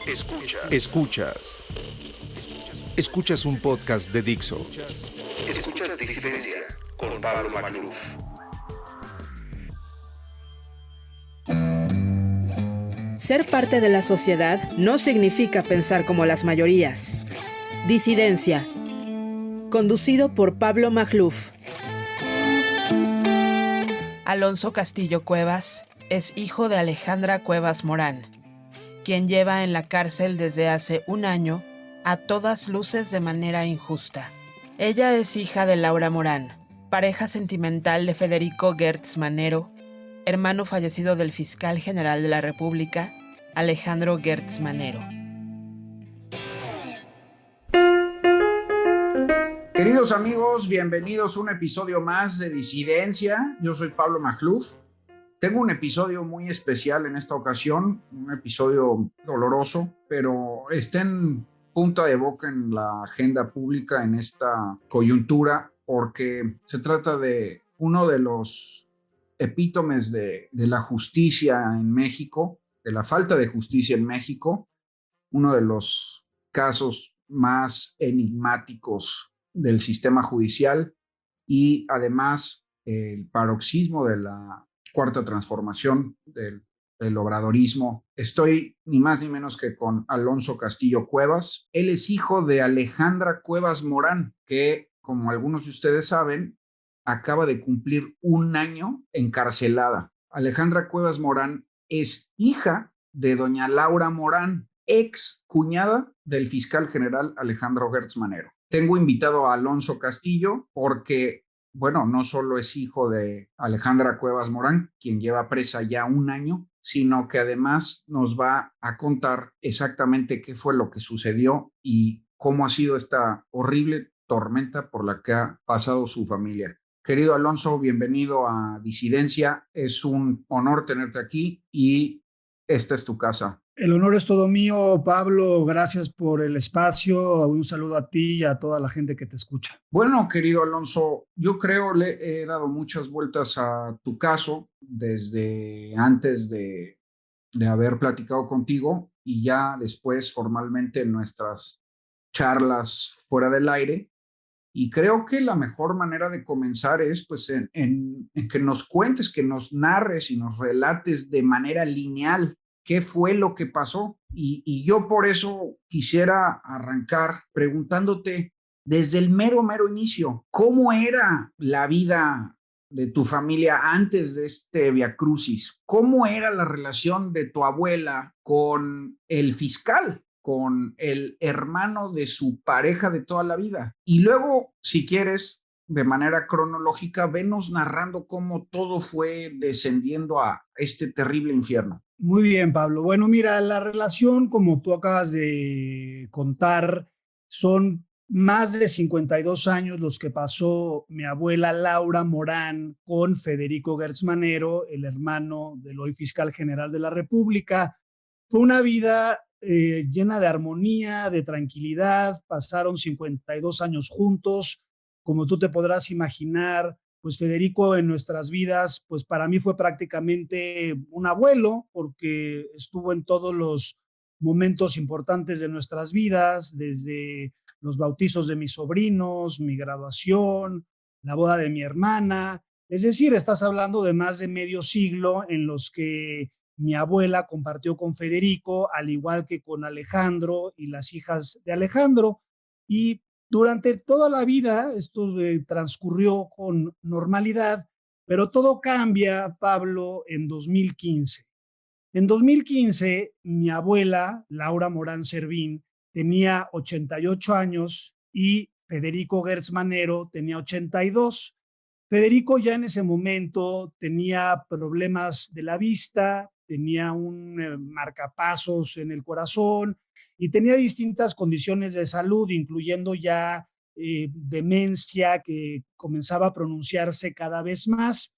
Escuchas un podcast de Dixo. Escuchas Disidencia con Pablo Magluf. Ser parte de la sociedad no significa pensar como las mayorías. Disidencia. Conducido por Pablo Magluf. Alonso Castillo Cuevas es hijo de Alejandra Cuevas Morán, quien lleva en la cárcel desde hace un año, a todas luces de manera injusta. Ella es hija de Laura Morán, pareja sentimental de Federico Gertz Manero, hermano fallecido del fiscal general de la República, Alejandro Gertz Manero. Queridos amigos, bienvenidos a un episodio más de Disidencia. Yo soy Pablo Magluf. Tengo un episodio muy especial en esta ocasión, un episodio doloroso, pero está en punta de boca en la agenda pública en esta coyuntura, porque se trata de uno de los epítomes de la justicia en México, de la falta de justicia en México, uno de los casos más enigmáticos del sistema judicial y además el paroxismo de la cuarta transformación del obradorismo. Estoy ni más ni menos que con Alonso Castillo Cuevas. Él es hijo de Alejandra Cuevas Morán, que, como algunos de ustedes saben, acaba de cumplir un año encarcelada. Alejandra Cuevas Morán es hija de doña Laura Morán, ex cuñada del fiscal general Alejandro Gertz Manero. Tengo invitado a Alonso Castillo porque, bueno, no solo es hijo de Alejandra Cuevas Morán, quien lleva presa ya un año, sino que además nos va a contar exactamente qué fue lo que sucedió y cómo ha sido esta horrible tormenta por la que ha pasado su familia. Querido Alonso, bienvenido a Disidencia. Es un honor tenerte aquí y esta es tu casa. El honor es todo mío, Pablo. Gracias por el espacio. Un saludo a ti y a toda la gente que te escucha. Bueno, querido Alonso, yo creo le he dado muchas vueltas a tu caso desde antes de haber platicado contigo y ya después formalmente en nuestras charlas fuera del aire. Y creo que la mejor manera de comenzar es pues en que nos cuentes, que nos narres y nos relates de manera lineal qué fue lo que pasó. Y yo por eso quisiera arrancar preguntándote desde el mero inicio, ¿cómo era la vida de tu familia antes de este viacrucis? ¿Cómo era la relación de tu abuela con el fiscal, con el hermano de su pareja de toda la vida? Y luego, si quieres, de manera cronológica, venos narrando cómo todo fue descendiendo a este terrible infierno. Muy bien, Pablo. Bueno, mira, la relación, como tú acabas de contar, son más de 52 años los que pasó mi abuela Laura Morán con Federico Gertz Manero, el hermano del hoy fiscal general de la República. Fue una vida llena de armonía, de tranquilidad. Pasaron 52 años juntos. Como tú te podrás imaginar, pues Federico en nuestras vidas, pues para mí fue prácticamente un abuelo, porque estuvo en todos los momentos importantes de nuestras vidas, desde los bautizos de mis sobrinos, mi graduación, la boda de mi hermana. Es decir, estás hablando de más de medio siglo en los que mi abuela compartió con Federico, al igual que con Alejandro y las hijas de Alejandro. Y durante toda la vida esto transcurrió con normalidad, pero todo cambia, Pablo, en 2015. En 2015, mi abuela, Laura Morán Servín, tenía 88 años y Federico Gertz Manero tenía 82. Federico ya en ese momento tenía problemas de la vista, tenía un marcapasos en el corazón y tenía distintas condiciones de salud, incluyendo ya demencia que comenzaba a pronunciarse cada vez más.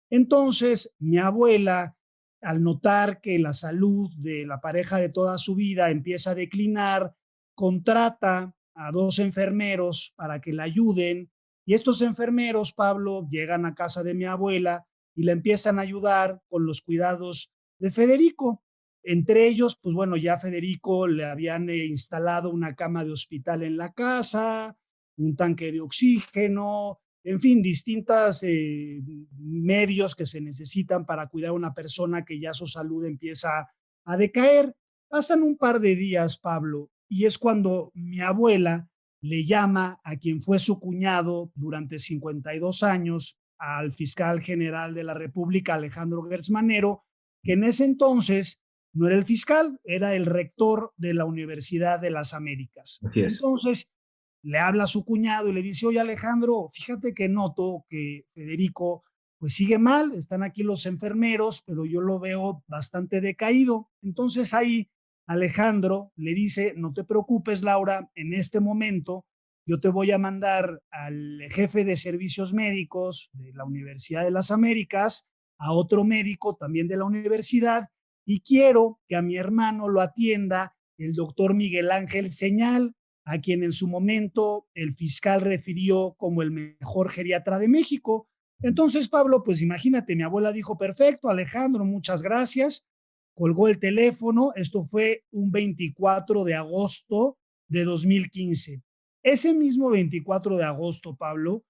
Entonces, mi abuela, al notar que la salud de la pareja de toda su vida empieza a declinar, contrata a 2 enfermeros para que la ayuden. Y estos enfermeros, Pablo, llegan a casa de mi abuela y la empiezan a ayudar con los cuidados de Federico. Entre ellos, pues bueno, ya a Federico le habían instalado una cama de hospital en la casa, un tanque de oxígeno, en fin, distintos medios que se necesitan para cuidar a una persona que ya su salud empieza a decaer. Pasan un par de días, Pablo, y es cuando mi abuela le llama a quien fue su cuñado durante 52 años, al fiscal general de la República, Alejandro Gertz Manero, que en ese entonces no era el fiscal, era el rector de la Universidad de las Américas. Así es. Entonces le habla a su cuñado y le dice, oye Alejandro, fíjate que noto que Federico pues sigue mal, están aquí los enfermeros, pero yo lo veo bastante decaído. Entonces ahí Alejandro le dice, no te preocupes Laura, en este momento yo te voy a mandar al jefe de servicios médicos de la Universidad de las Américas, a otro médico también de la universidad, y quiero que a mi hermano lo atienda el doctor Miguel Ángel Señal, a quien en su momento el fiscal refirió como el mejor geriatra de México. Entonces, Pablo, pues imagínate, mi abuela dijo, perfecto, Alejandro, muchas gracias. Colgó el teléfono, esto fue un 24 de agosto de 2015. Ese mismo 24 de agosto, Pablo,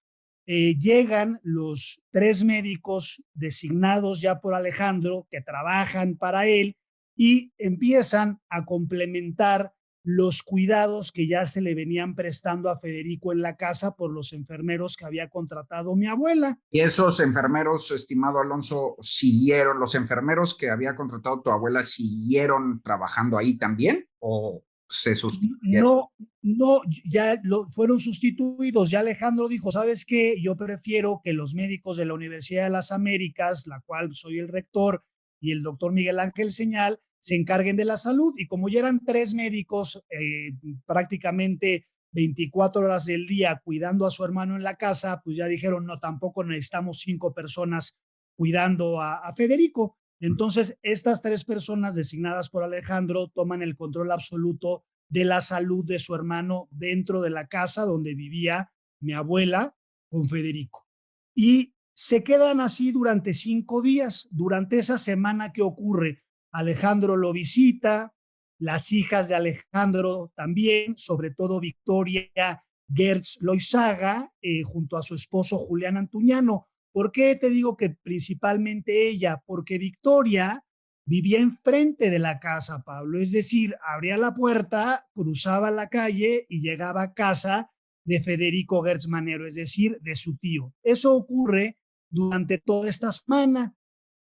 llegan los 3 médicos designados ya por Alejandro que trabajan para él y empiezan a complementar los cuidados que ya se le venían prestando a Federico en la casa por los enfermeros que había contratado mi abuela. ¿Y esos enfermeros, estimado Alonso, siguieron, los enfermeros que había contratado tu abuela, siguieron trabajando ahí también o se sustituyeron? No, ya fueron sustituidos. Ya Alejandro dijo, ¿sabes qué? Yo prefiero que los médicos de la Universidad de las Américas, la cual soy el rector, y el doctor Miguel Ángel Señal, se encarguen de la salud. Y como ya eran 3 médicos, prácticamente 24 horas del día cuidando a su hermano en la casa, pues ya dijeron, no, tampoco necesitamos 5 personas cuidando a Federico. Entonces, estas 3 personas designadas por Alejandro toman el control absoluto de la salud de su hermano dentro de la casa donde vivía mi abuela con Federico. Y se quedan así durante 5 días. Durante esa semana que ocurre, Alejandro lo visita, las hijas de Alejandro también, sobre todo Victoria Gertz Loizaga, junto a su esposo Julián Antuñano. ¿Por qué te digo que principalmente ella? Porque Victoria vivía enfrente de la casa, Pablo. Es decir, abría la puerta, cruzaba la calle y llegaba a casa de Federico Gertz Manero, es decir, de su tío. Eso ocurre durante toda esta semana.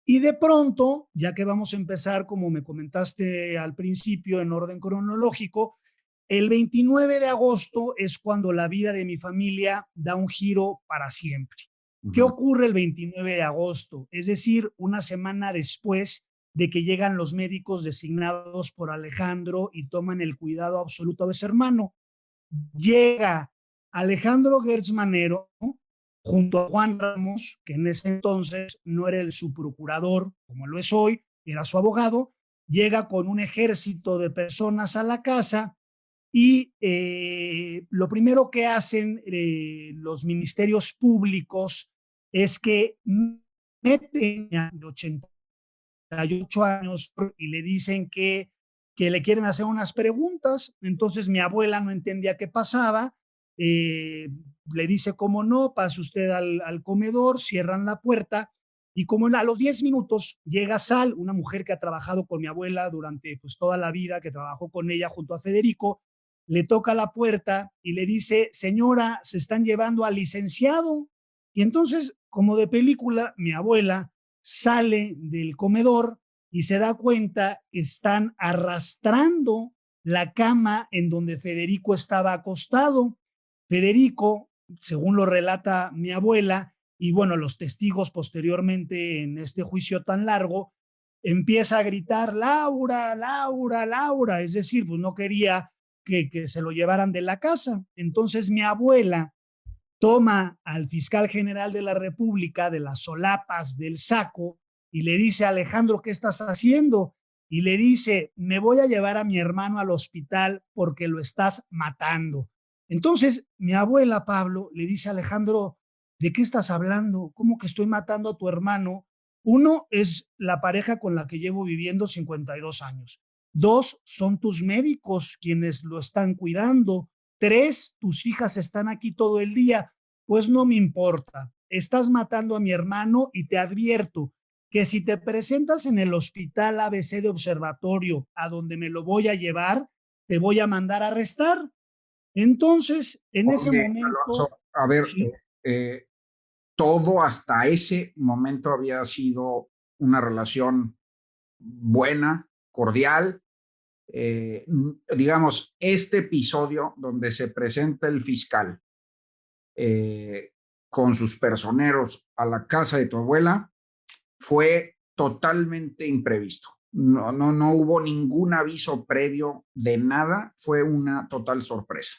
Y de pronto, ya que vamos a empezar, como me comentaste al principio, en orden cronológico, el 29 de agosto es cuando la vida de mi familia da un giro para siempre. ¿Qué ocurre el 29 de agosto? Es decir, una semana después de que llegan los médicos designados por Alejandro y toman el cuidado absoluto de su hermano. Llega Alejandro Gertz Manero junto a Juan Ramos, que en ese entonces no era su procurador, como lo es hoy, era su abogado, llega con un ejército de personas a la casa y lo primero que hacen los ministerios públicos es que meten a 88 años y le dicen que le quieren hacer unas preguntas. Entonces mi abuela no entendía qué pasaba. Le dice, cómo no, pase usted al comedor, cierran la puerta y como a los 10 minutos llega Sal, una mujer que ha trabajado con mi abuela durante pues, toda la vida, que trabajó con ella junto a Federico, le toca la puerta y le dice, señora, se están llevando al licenciado. Y entonces, como de película, mi abuela sale del comedor y se da cuenta que están arrastrando la cama en donde Federico estaba acostado. Federico, según lo relata mi abuela, y bueno, los testigos posteriormente en este juicio tan largo, empieza a gritar, Laura, Laura, Laura, es decir, pues no quería que se lo llevaran de la casa. Entonces mi abuela toma al fiscal general de la República de las solapas del saco y le dice, Alejandro, ¿qué estás haciendo? Y le dice, me voy a llevar a mi hermano al hospital porque lo estás matando. Entonces mi abuela, Pablo, le dice a Alejandro, ¿de qué estás hablando? ¿Cómo que estoy matando a tu hermano? Uno es la pareja con la que llevo viviendo 52 años. Dos, son tus médicos quienes lo están cuidando. Tres, tus hijas están aquí todo el día. Pues no me importa. Estás matando a mi hermano y te advierto que si te presentas en el hospital ABC de Observatorio, a donde me lo voy a llevar, te voy a mandar a arrestar. Entonces, en ese Oye, momento, Alonso, a ver, sí, todo hasta ese momento había sido una relación buena, cordial. Digamos, este episodio donde se presenta el fiscal eh, con sus personeros a la casa de tu abuela fue totalmente imprevisto. No hubo ningún aviso previo de nada, fue una total sorpresa.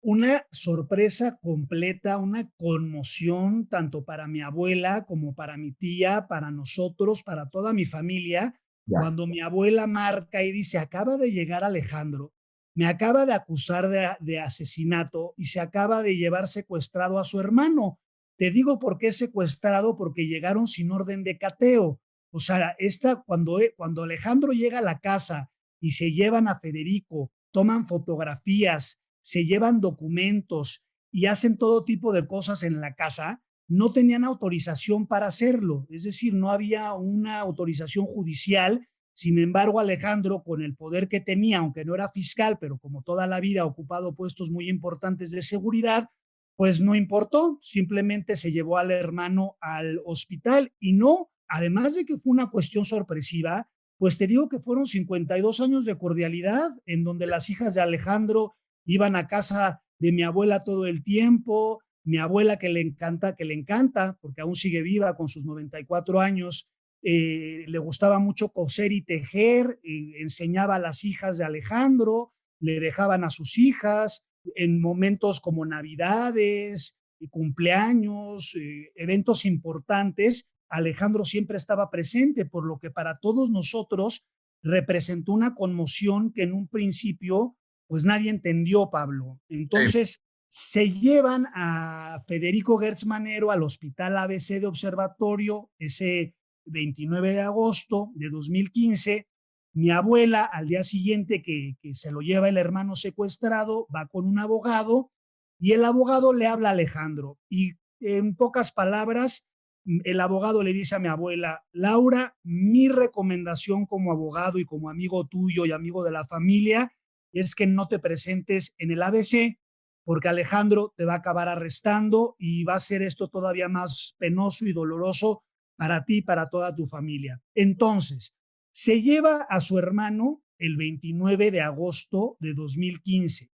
una sorpresa completa, una conmoción tanto para mi abuela como para mi tía, para nosotros, para toda mi familia, Ya. cuando mi abuela marca y dice, acaba de llegar Alejandro, me acaba de acusar de asesinato y se acaba de llevar secuestrado a su hermano. Te digo por qué secuestrado, porque llegaron sin orden de cateo. O sea, cuando Alejandro llega a la casa y se llevan a Federico, toman fotografías, se llevan documentos y hacen todo tipo de cosas en la casa, no tenían autorización para hacerlo. Es decir, no había una autorización judicial. Sin embargo, Alejandro, con el poder que tenía, aunque no era fiscal, pero como toda la vida ha ocupado puestos muy importantes de seguridad, pues no importó, simplemente se llevó al hermano al hospital y no, además de que fue una cuestión sorpresiva, pues te digo que fueron 52 años de cordialidad en donde las hijas de Alejandro iban a casa de mi abuela todo el tiempo, mi abuela que le encanta, porque aún sigue viva con sus 94 años, le gustaba mucho coser y tejer, enseñaba a las hijas de Alejandro, le dejaban a sus hijas en momentos como Navidades, cumpleaños, eventos importantes. Alejandro siempre estaba presente, por lo que para todos nosotros representó una conmoción que en un principio pues nadie entendió, Pablo. Entonces se llevan a Federico Gertz Manero al Hospital ABC de Observatorio ese 29 de agosto de 2015. Mi abuela, al día siguiente que se lo lleva el hermano secuestrado, va con un abogado y el abogado le habla a Alejandro. Y en pocas palabras, el abogado le dice a mi abuela, Laura, mi recomendación como abogado y como amigo tuyo y amigo de la familia es que no te presentes en el ABC porque Alejandro te va a acabar arrestando y va a ser esto todavía más penoso y doloroso para ti y para toda tu familia. Entonces, se lleva a su hermano el 29 de agosto de 2015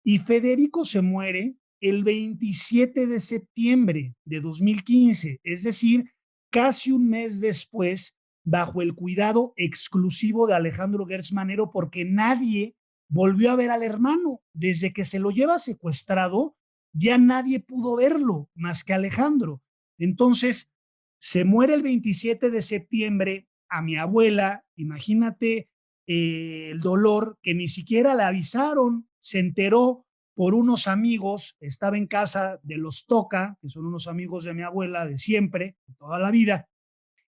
y Federico se muere el 27 de septiembre de 2015, es decir, casi un mes después, bajo el cuidado exclusivo de Alejandro Gertz Manero, porque nadie volvió a ver al hermano. Desde que se lo lleva secuestrado, ya nadie pudo verlo más que Alejandro. Entonces, se muere el 27 de septiembre a mi abuela, imagínate el dolor que ni siquiera le avisaron, se enteró por unos amigos, estaba en casa de los Toca, que son unos amigos de mi abuela de siempre, de toda la vida,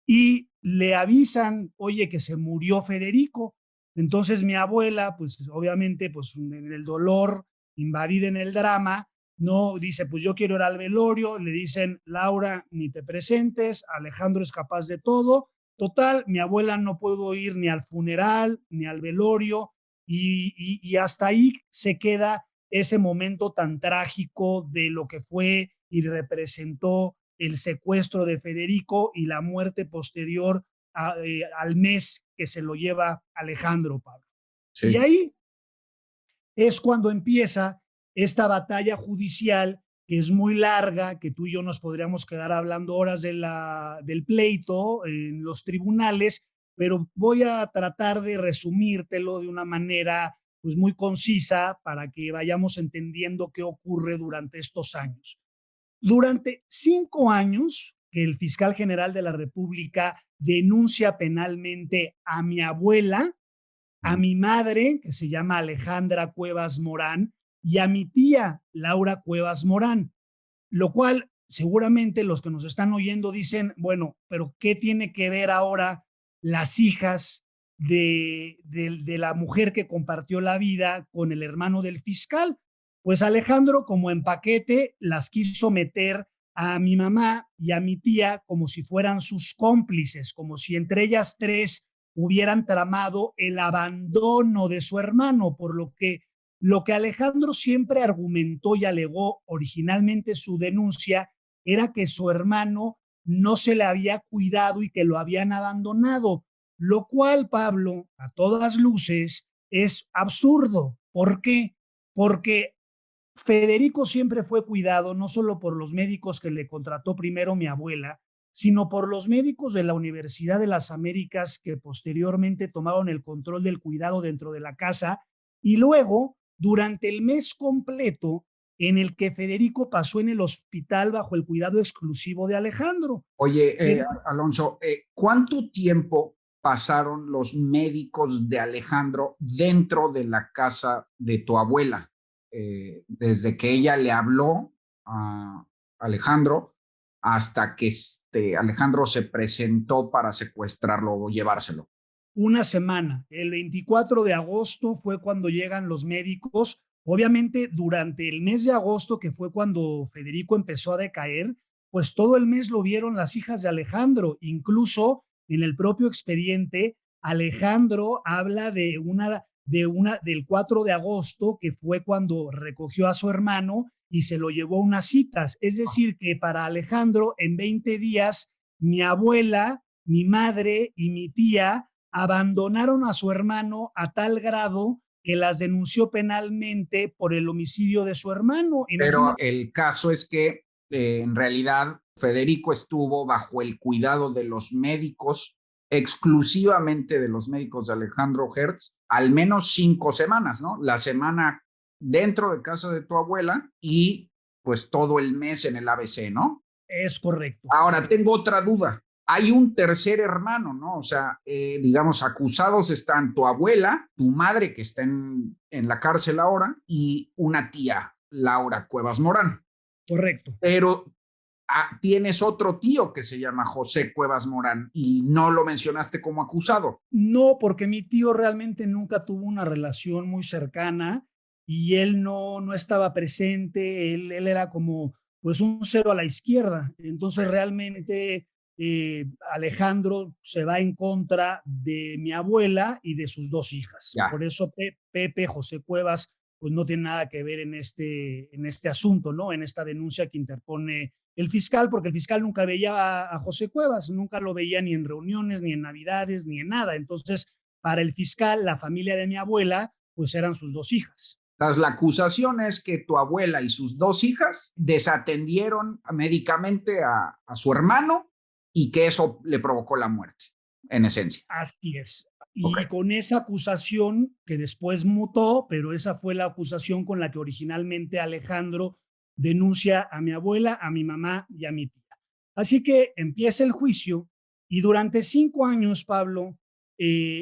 y le avisan, oye, que se murió Federico. Entonces mi abuela, pues obviamente, pues en el dolor, invadida en el drama, no dice, pues yo quiero ir al velorio, le dicen, Laura, ni te presentes, Alejandro es capaz de todo. Total, mi abuela no pudo ir ni al funeral, ni al velorio, y hasta ahí se queda ese momento tan trágico de lo que fue y representó el secuestro de Federico y la muerte posterior al mes que se lo lleva Alejandro, Pablo. Sí. Y ahí es cuando empieza esta batalla judicial que es muy larga, que tú y yo nos podríamos quedar hablando horas del pleito en los tribunales, pero voy a tratar de resumírtelo de una manera pues muy concisa para que vayamos entendiendo qué ocurre durante estos años. Durante 5 años que el fiscal general de la República denuncia penalmente a mi abuela, a mi madre, que se llama Alejandra Cuevas Morán, y a mi tía, Laura Cuevas Morán, lo cual seguramente los que nos están oyendo dicen, bueno, pero ¿qué tiene que ver ahora las hijas de la mujer que compartió la vida con el hermano del fiscal? Pues Alejandro, como en paquete, las quiso meter a mi mamá y a mi tía como si fueran sus cómplices, como si entre ellas tres hubieran tramado el abandono de su hermano, por lo que Alejandro siempre argumentó y alegó originalmente su denuncia era que su hermano no se le había cuidado y que lo habían abandonado, lo cual, Pablo, a todas luces, es absurdo. ¿Por qué? Porque Federico siempre fue cuidado no solo por los médicos que le contrató primero mi abuela, sino por los médicos de la Universidad de las Américas que posteriormente tomaron el control del cuidado dentro de la casa y luego, durante el mes completo en el que Federico pasó en el hospital bajo el cuidado exclusivo de Alejandro. Oye, Pero, Alonso, ¿cuánto tiempo pasaron los médicos de Alejandro dentro de la casa de tu abuela? Desde que ella le habló a Alejandro hasta que Alejandro se presentó para secuestrarlo o llevárselo. una semana, el 24 de agosto fue cuando llegan los médicos. Obviamente, durante el mes de agosto, que fue cuando Federico empezó a decaer, pues todo el mes lo vieron las hijas de Alejandro. Incluso en el propio expediente, Alejandro habla del 4 de agosto, que fue cuando recogió a su hermano y se lo llevó a unas citas. Es decir, que para Alejandro, en 20 días, mi abuela, mi madre y mi tía abandonaron a su hermano a tal grado que las denunció penalmente por el homicidio de su hermano. Pero el caso es que en realidad Federico estuvo bajo el cuidado de los médicos, exclusivamente de los médicos de Alejandro Hertz, al menos 5 semanas, ¿no? La semana dentro de casa de tu abuela y pues todo el mes en el ABC, ¿no? Es correcto. Ahora, tengo otra duda. Hay un tercer hermano, ¿no? O sea, digamos, acusados están tu abuela, tu madre, que está en la cárcel ahora, y una tía, Laura Cuevas Morán. Correcto. Pero tienes otro tío que se llama José Cuevas Morán y no lo mencionaste como acusado. No, porque mi tío realmente nunca tuvo una relación muy cercana y él no estaba presente, él era como pues un cero a la izquierda. Entonces realmente Alejandro se va en contra de mi abuela y de sus dos hijas. Ya. Por eso Pepe, José Cuevas, pues no tiene nada que ver en este asunto, ¿no? En esta denuncia que interpone el fiscal, porque el fiscal nunca veía a José Cuevas, nunca lo veía ni en reuniones, ni en navidades, ni en nada. Entonces, para el fiscal, la familia de mi abuela, pues eran sus dos hijas. Entonces, la acusación es que tu abuela y sus dos hijas desatendieron médicamente a su hermano y que eso le provocó la muerte, en esencia. Así es. Y con esa acusación, que después mutó, pero esa fue la acusación con la que originalmente Alejandro denuncia a mi abuela, a mi mamá y a mi tía. Así que empieza el juicio y durante 5 años, Pablo,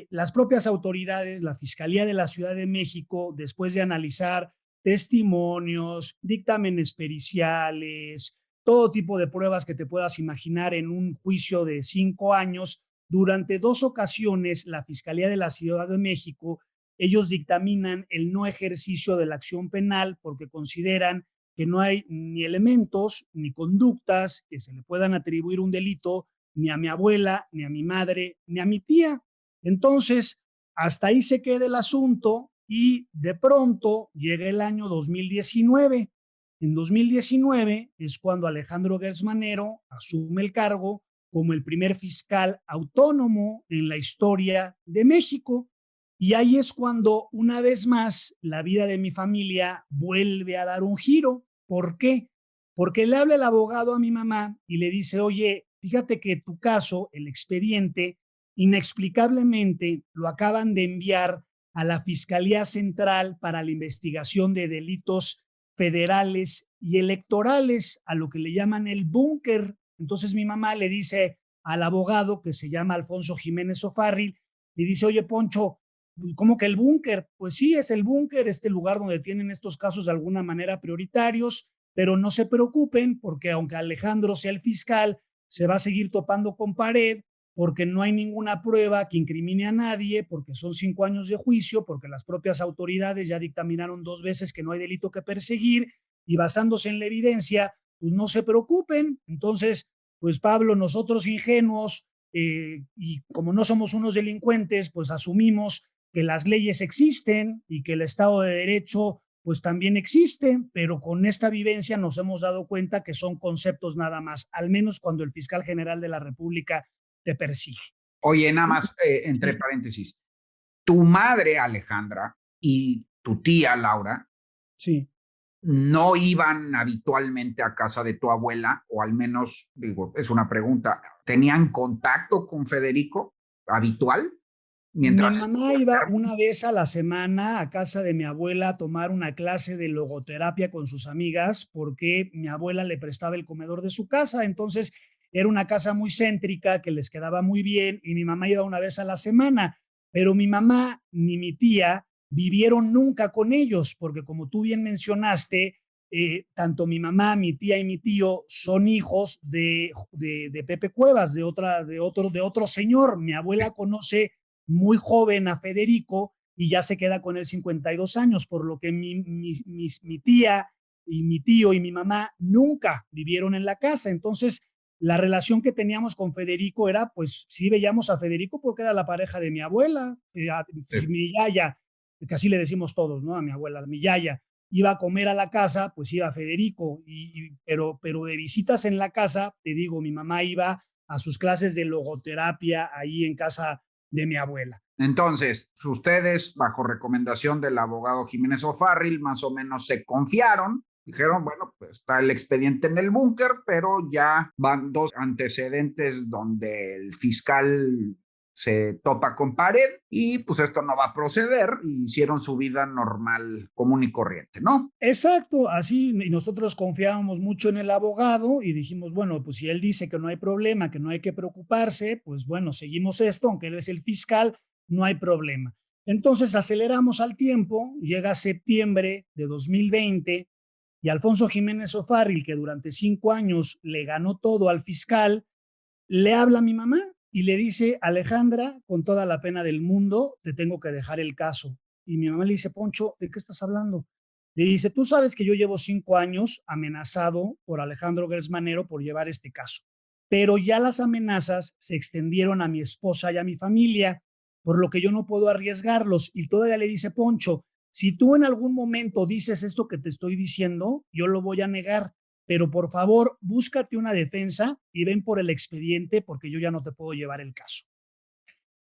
las propias autoridades, la Fiscalía de la Ciudad de México, después de analizar testimonios, dictámenes periciales, todo tipo de pruebas que te puedas imaginar en un juicio de 5 años, durante 2 ocasiones, la Fiscalía de la Ciudad de México, ellos dictaminan el no ejercicio de la acción penal porque consideran que no hay ni elementos ni conductas que se le puedan atribuir un delito ni a mi abuela, ni a mi madre, ni a mi tía. Entonces, hasta ahí se queda el asunto y de pronto llega el año 2019. En 2019 es cuando Alejandro Gertz Manero asume el cargo como el primer fiscal autónomo en la historia de México. Y ahí es cuando, una vez más, la vida de mi familia vuelve a dar un giro. ¿Por qué? Porque le habla el abogado a mi mamá y le dice, oye, fíjate que tu caso, el expediente, inexplicablemente lo acaban de enviar a la Fiscalía Central para la investigación de delitos federales y electorales, a lo que le llaman el búnker. Entonces mi mamá le dice al abogado, que se llama Alfonso Jiménez O'Farrill, le dice, oye, Poncho, ¿cómo que el búnker? Pues sí, es el búnker, este lugar donde tienen estos casos de alguna manera prioritarios. pero no se preocupen porque aunque Alejandro sea el fiscal, se va a seguir topando con pared porque no hay ninguna prueba que incrimine a nadie, porque son 5 años de juicio, porque las propias autoridades ya dictaminaron 2 veces que no hay delito que perseguir y basándose en la evidencia, pues no se preocupen. Entonces, pues Pablo, nosotros ingenuos y como no somos unos delincuentes, pues asumimos que las leyes existen y que el Estado de Derecho pues también existe, pero con esta vivencia nos hemos dado cuenta que son conceptos nada más, al menos cuando el fiscal general de la República te persigue. Oye, nada más, entre paréntesis, tu madre Alejandra y tu tía Laura Sí. no iban habitualmente a casa de tu abuela, o al menos, digo, es una pregunta, ¿tenían contacto con Federico habitual? Mientras mi mamá iba una vez a la semana a casa de mi abuela a tomar una clase de logoterapia con sus amigas porque mi abuela le prestaba el comedor de su casa. Entonces era una casa muy céntrica que les quedaba muy bien y mi mamá iba una vez a la semana. Pero mi mamá ni mi tía vivieron nunca con ellos porque como tú bien mencionaste, tanto mi mamá, mi tía y mi tío son hijos de Pepe Cuevas, de otro señor. Mi abuela conoce muy joven a Federico y ya se queda con él 52 años, por lo que mi tía y mi tío y mi mamá nunca vivieron en la casa. Entonces, la relación que teníamos con Federico era, pues sí veíamos a Federico porque era la pareja de mi abuela, mi yaya, que así le decimos todos, ¿no? A mi abuela, mi yaya, iba a comer a la casa, pues iba Federico, pero de visitas en la casa, te digo, mi mamá iba a sus clases de logoterapia ahí en casa de mi abuela. Entonces, ustedes, bajo recomendación del abogado Jiménez O'Farrill, más o menos se confiaron, dijeron, bueno, pues está el expediente en el búnker, pero ya van 2 antecedentes donde el fiscal se topa con pared y pues esto no va a proceder, y hicieron su vida normal, común y corriente, ¿no? Exacto, así, y nosotros confiábamos mucho en el abogado y dijimos, bueno, pues si él dice que no hay problema, que no hay que preocuparse, pues bueno, seguimos esto, aunque él es el fiscal, no hay problema. Entonces aceleramos al tiempo, llega septiembre de 2020 y Alfonso Jiménez O'Farrill, que durante 5 años le ganó todo al fiscal, le habla a mi mamá y le dice, Alejandra, con toda la pena del mundo, te tengo que dejar el caso. Y mi mamá le dice, Poncho, ¿de qué estás hablando? Le dice, tú sabes que yo llevo 5 años amenazado por Alejandro Gersmanero por llevar este caso, pero ya las amenazas se extendieron a mi esposa y a mi familia, por lo que yo no puedo arriesgarlos. Y todavía le dice, Poncho, si tú en algún momento dices esto que te estoy diciendo, yo lo voy a negar, pero por favor, búscate una defensa y ven por el expediente porque yo ya no te puedo llevar el caso.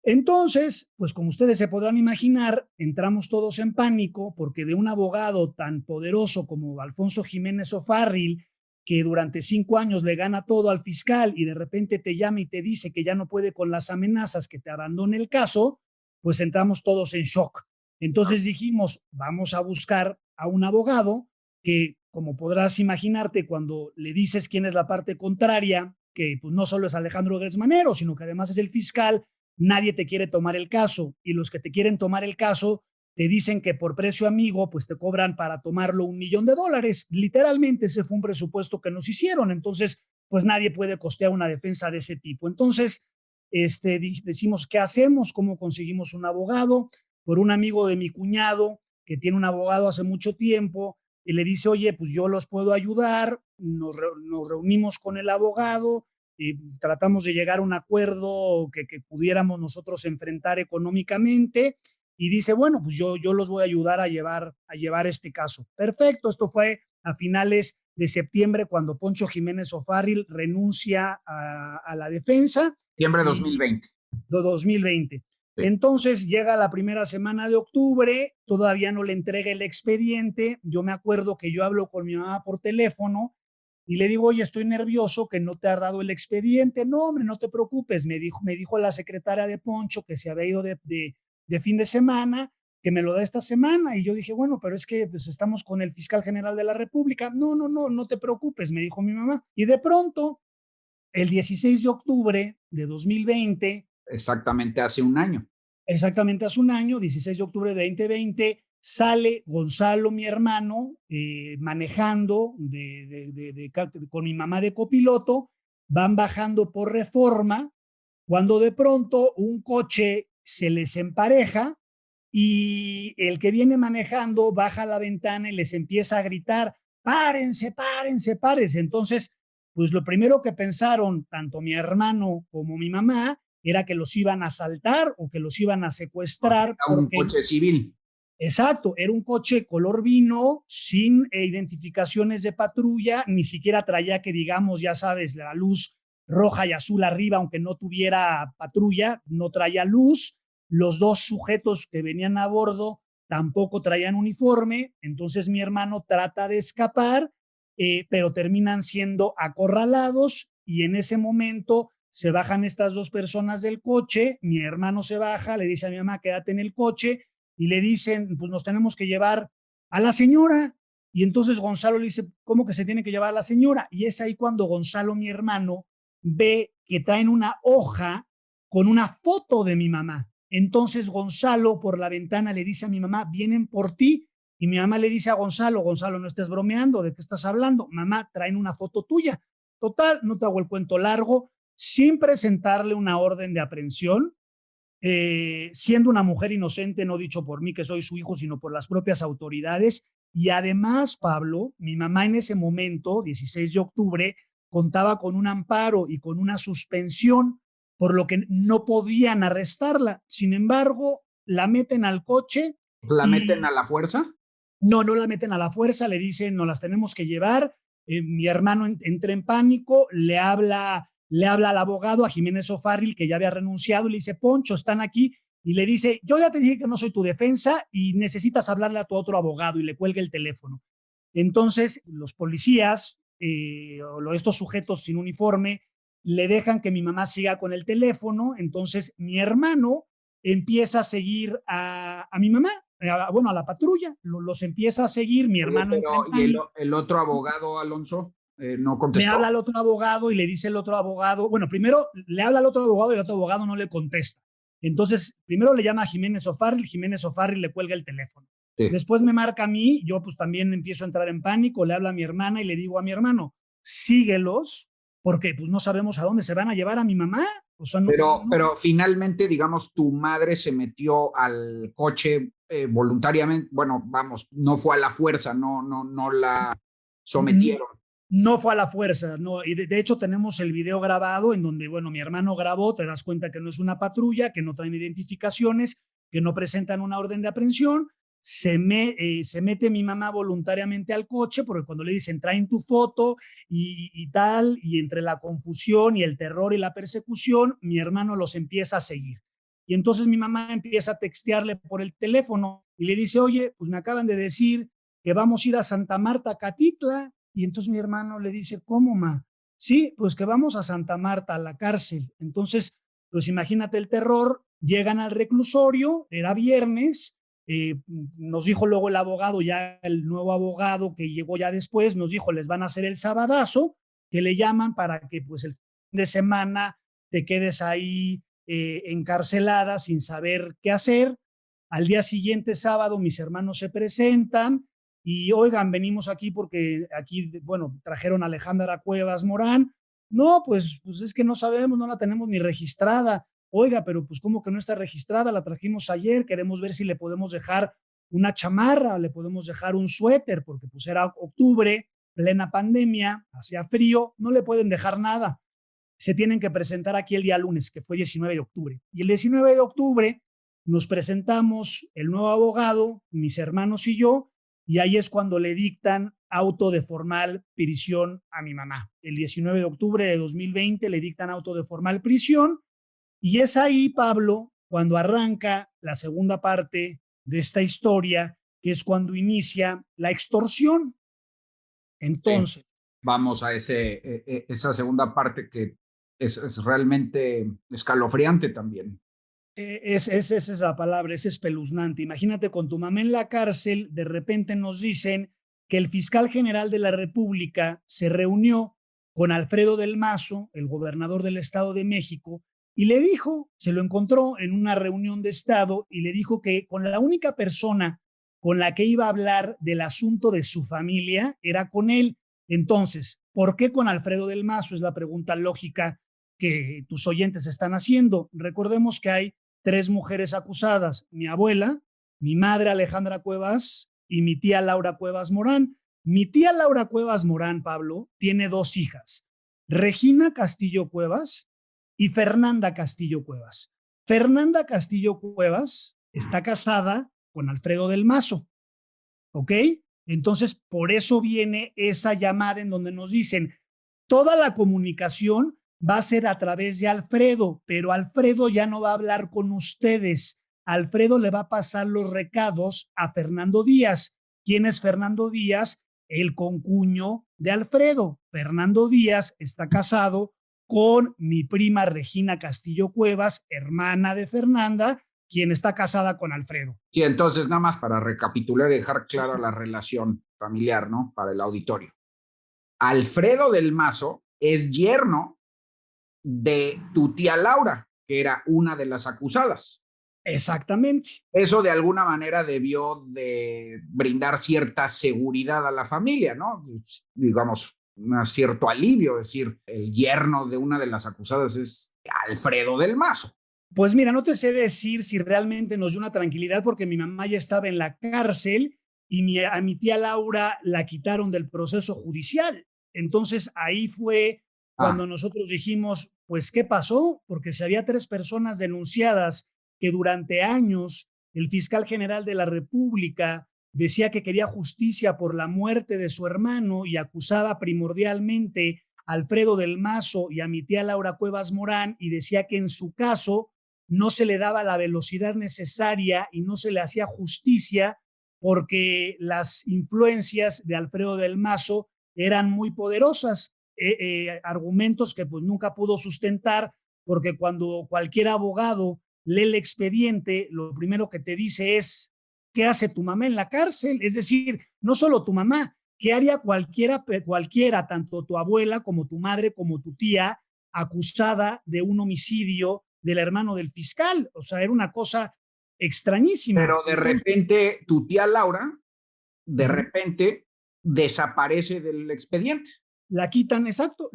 Entonces, pues como ustedes se podrán imaginar, entramos todos en pánico porque de un abogado tan poderoso como Alfonso Jiménez O'Farrill, que durante 5 años le gana todo al fiscal y de repente te llama y te dice que ya no puede con las amenazas, que te abandone el caso, pues entramos todos en shock. Entonces dijimos, vamos a buscar a un abogado que, como podrás imaginarte, cuando le dices quién es la parte contraria, que pues no solo es Alejandro Gersmanero, sino que además es el fiscal, nadie te quiere tomar el caso y los que te quieren tomar el caso te dicen que por precio amigo pues te cobran para tomarlo $1,000,000. Literalmente ese fue un presupuesto que nos hicieron, entonces pues nadie puede costear una defensa de ese tipo. Entonces decimos, ¿qué hacemos? ¿Cómo conseguimos un abogado? Por un amigo de mi cuñado que tiene un abogado hace mucho tiempo y le dice, oye, pues yo los puedo ayudar, nos reunimos con el abogado, y tratamos de llegar a un acuerdo que pudiéramos nosotros enfrentar económicamente y dice, bueno, pues yo los voy a ayudar a llevar este caso. Perfecto, esto fue a finales de septiembre cuando Poncho Jiménez O'Farrill renuncia a la defensa. Septiembre de 2020. 2020. Sí. Entonces llega la primera semana de octubre, todavía no le entrega el expediente. Yo me acuerdo que yo hablo con mi mamá por teléfono y le digo, oye, estoy nervioso que no te ha dado el expediente. No, hombre, no te preocupes. Me dijo la secretaria de Poncho que se había ido de fin de semana, que me lo da esta semana. Y yo dije, bueno, pero es que pues, estamos con el fiscal general de la República. No te preocupes, me dijo mi mamá. Y de pronto, el 16 de octubre de 2020. Exactamente hace un año. Exactamente hace un año, 16 de octubre de 2020, sale Gonzalo, mi hermano, manejando con mi mamá de copiloto, van bajando por Reforma, cuando de pronto un coche se les empareja y el que viene manejando baja la ventana y les empieza a gritar, párense, párense, párense. Entonces, pues lo primero que pensaron tanto mi hermano como mi mamá era que los iban a asaltar o que los iban a secuestrar. Era un coche civil. Exacto, era un coche color vino, sin identificaciones de patrulla, ni siquiera traía que digamos, ya sabes, la luz roja y azul arriba, aunque no tuviera patrulla, no traía luz. Los dos sujetos que venían a bordo tampoco traían uniforme, entonces mi hermano trata de escapar, pero terminan siendo acorralados y en ese momento se bajan estas dos personas del coche, mi hermano se baja, le dice a mi mamá, quédate en el coche, y le dicen, pues nos tenemos que llevar a la señora. Y entonces Gonzalo le dice, ¿cómo que se tiene que llevar a la señora? Y es ahí cuando Gonzalo, mi hermano, ve que traen una hoja con una foto de mi mamá. Entonces Gonzalo por la ventana le dice a mi mamá, vienen por ti. Y mi mamá le dice a Gonzalo, Gonzalo, no estés bromeando, ¿de qué estás hablando? Mamá, traen una foto tuya. Total, no te hago el cuento largo, sin presentarle una orden de aprehensión, siendo una mujer inocente, no dicho por mí que soy su hijo, sino por las propias autoridades. Y además, Pablo, mi mamá en ese momento, 16 de octubre, contaba con un amparo y con una suspensión, por lo que no podían arrestarla. Sin embargo, la meten al coche. ¿La meten a la fuerza? No, no la meten a la fuerza, le dicen, no las tenemos que llevar. Mi hermano entra en pánico, le habla al abogado, a Jiménez O'Farrill, que ya había renunciado, y le dice, Poncho, están aquí, y le dice, yo ya te dije que no soy tu defensa y necesitas hablarle a tu otro abogado, y le cuelga el teléfono. Entonces, los policías, o estos sujetos sin uniforme, le dejan que mi mamá siga con el teléfono, entonces mi hermano empieza a seguir a mi mamá, a la patrulla, los empieza a seguir, mi hermano. Pero, ¿y el otro abogado, Alonso? No contestó. Le habla al otro abogado y le dice el otro abogado, bueno, primero le habla al otro abogado y el otro abogado no le contesta. Entonces, primero le llama a Jiménez O'Farrill le cuelga el teléfono. Sí. Después me marca a mí, yo pues también empiezo a entrar en pánico, le habla a mi hermana y le digo a mi hermano, síguelos, porque pues no sabemos a dónde se van a llevar a mi mamá. O sea, pero finalmente, digamos, tu madre se metió al coche voluntariamente, bueno, vamos, no fue a la fuerza, no la sometieron. No fue a la fuerza, no, y de hecho tenemos el video grabado en donde, bueno, mi hermano grabó, te das cuenta que no es una patrulla, que no traen identificaciones, que no presentan una orden de aprehensión, se mete mi mamá voluntariamente al coche, porque cuando le dicen traen tu foto y tal, y entre la confusión y el terror y la persecución, mi hermano los empieza a seguir. Y entonces mi mamá empieza a textearle por el teléfono y le dice, oye, pues me acaban de decir que vamos a ir a Santa Marta, Catitla. Y entonces mi hermano le dice, ¿cómo, ma? Sí, pues que vamos a Santa Marta, a la cárcel. Entonces, pues imagínate el terror, llegan al reclusorio, era viernes, nos dijo luego el abogado, ya el nuevo abogado que llegó ya después, nos dijo, les van a hacer el sabadazo, que le llaman para que pues el fin de semana te quedes ahí encarcelada sin saber qué hacer. Al día siguiente, sábado, mis hermanos se presentan, y oigan, venimos aquí porque aquí, bueno, trajeron a Alejandra Cuevas Morán. No, pues es que no sabemos, no la tenemos ni registrada. Oiga, pero pues ¿cómo que no está registrada? La trajimos ayer, queremos ver si le podemos dejar una chamarra, le podemos dejar un suéter, porque pues era octubre, plena pandemia, hacía frío, no le pueden dejar nada. Se tienen que presentar aquí el día lunes, que fue 19 de octubre. Y el 19 de octubre nos presentamos el nuevo abogado, mis hermanos y yo, y ahí es cuando le dictan auto de formal prisión a mi mamá. El 19 de octubre de 2020 le dictan auto de formal prisión, y es ahí, Pablo, cuando arranca la segunda parte de esta historia, que es cuando inicia la extorsión. Entonces, sí, vamos a esa segunda parte que es realmente escalofriante también. Esa es la palabra, es espeluznante. Imagínate, con tu mamá en la cárcel, de repente nos dicen que el fiscal general de la República se reunió con Alfredo del Mazo, el gobernador del Estado de México, y le dijo, se lo encontró en una reunión de Estado, y le dijo que con la única persona con la que iba a hablar del asunto de su familia era con él. Entonces, ¿por qué con Alfredo del Mazo? Es la pregunta lógica que tus oyentes están haciendo. Recordemos que hay 3 mujeres acusadas: mi abuela, mi madre Alejandra Cuevas y mi tía Laura Cuevas Morán. Mi tía Laura Cuevas Morán, Pablo, tiene 2 hijas, Regina Castillo Cuevas y Fernanda Castillo Cuevas. Fernanda Castillo Cuevas está casada con Alfredo del Mazo, ¿ok? Entonces, por eso viene esa llamada en donde nos dicen, toda la comunicación va a ser a través de Alfredo, pero Alfredo ya no va a hablar con ustedes. Alfredo le va a pasar los recados a Fernando Díaz. ¿Quién es Fernando Díaz? El concuño de Alfredo. Fernando Díaz está casado con mi prima Regina Castillo Cuevas, hermana de Fernanda, quien está casada con Alfredo. Y entonces, nada más para recapitular y dejar clara la relación familiar, ¿no? Para el auditorio. Alfredo del Mazo es yerno de tu tía Laura, que era una de las acusadas. Exactamente. Eso de alguna manera debió de brindar cierta seguridad a la familia, ¿no? Digamos, un cierto alivio, decir, el yerno de una de las acusadas es Alfredo del Mazo. Pues mira, no te sé decir si realmente nos dio una tranquilidad porque mi mamá ya estaba en la cárcel y a mi tía Laura la quitaron del proceso judicial. Entonces ahí fue cuando nosotros dijimos, pues, ¿qué pasó? Porque si había 3 personas denunciadas que durante años el fiscal general de la República decía que quería justicia por la muerte de su hermano y acusaba primordialmente a Alfredo del Mazo y a mi tía Laura Cuevas Morán y decía que en su caso no se le daba la velocidad necesaria y no se le hacía justicia porque las influencias de Alfredo del Mazo eran muy poderosas, argumentos que pues nunca pudo sustentar, porque cuando cualquier abogado lee el expediente, lo primero que te dice es, ¿qué hace tu mamá en la cárcel? Es decir, no solo tu mamá, ¿qué haría cualquiera, tanto tu abuela como tu madre como tu tía, acusada de un homicidio del hermano del fiscal? O sea, era una cosa extrañísima. Pero de repente tu tía Laura, de repente desaparece del expediente. La quitan, exacto,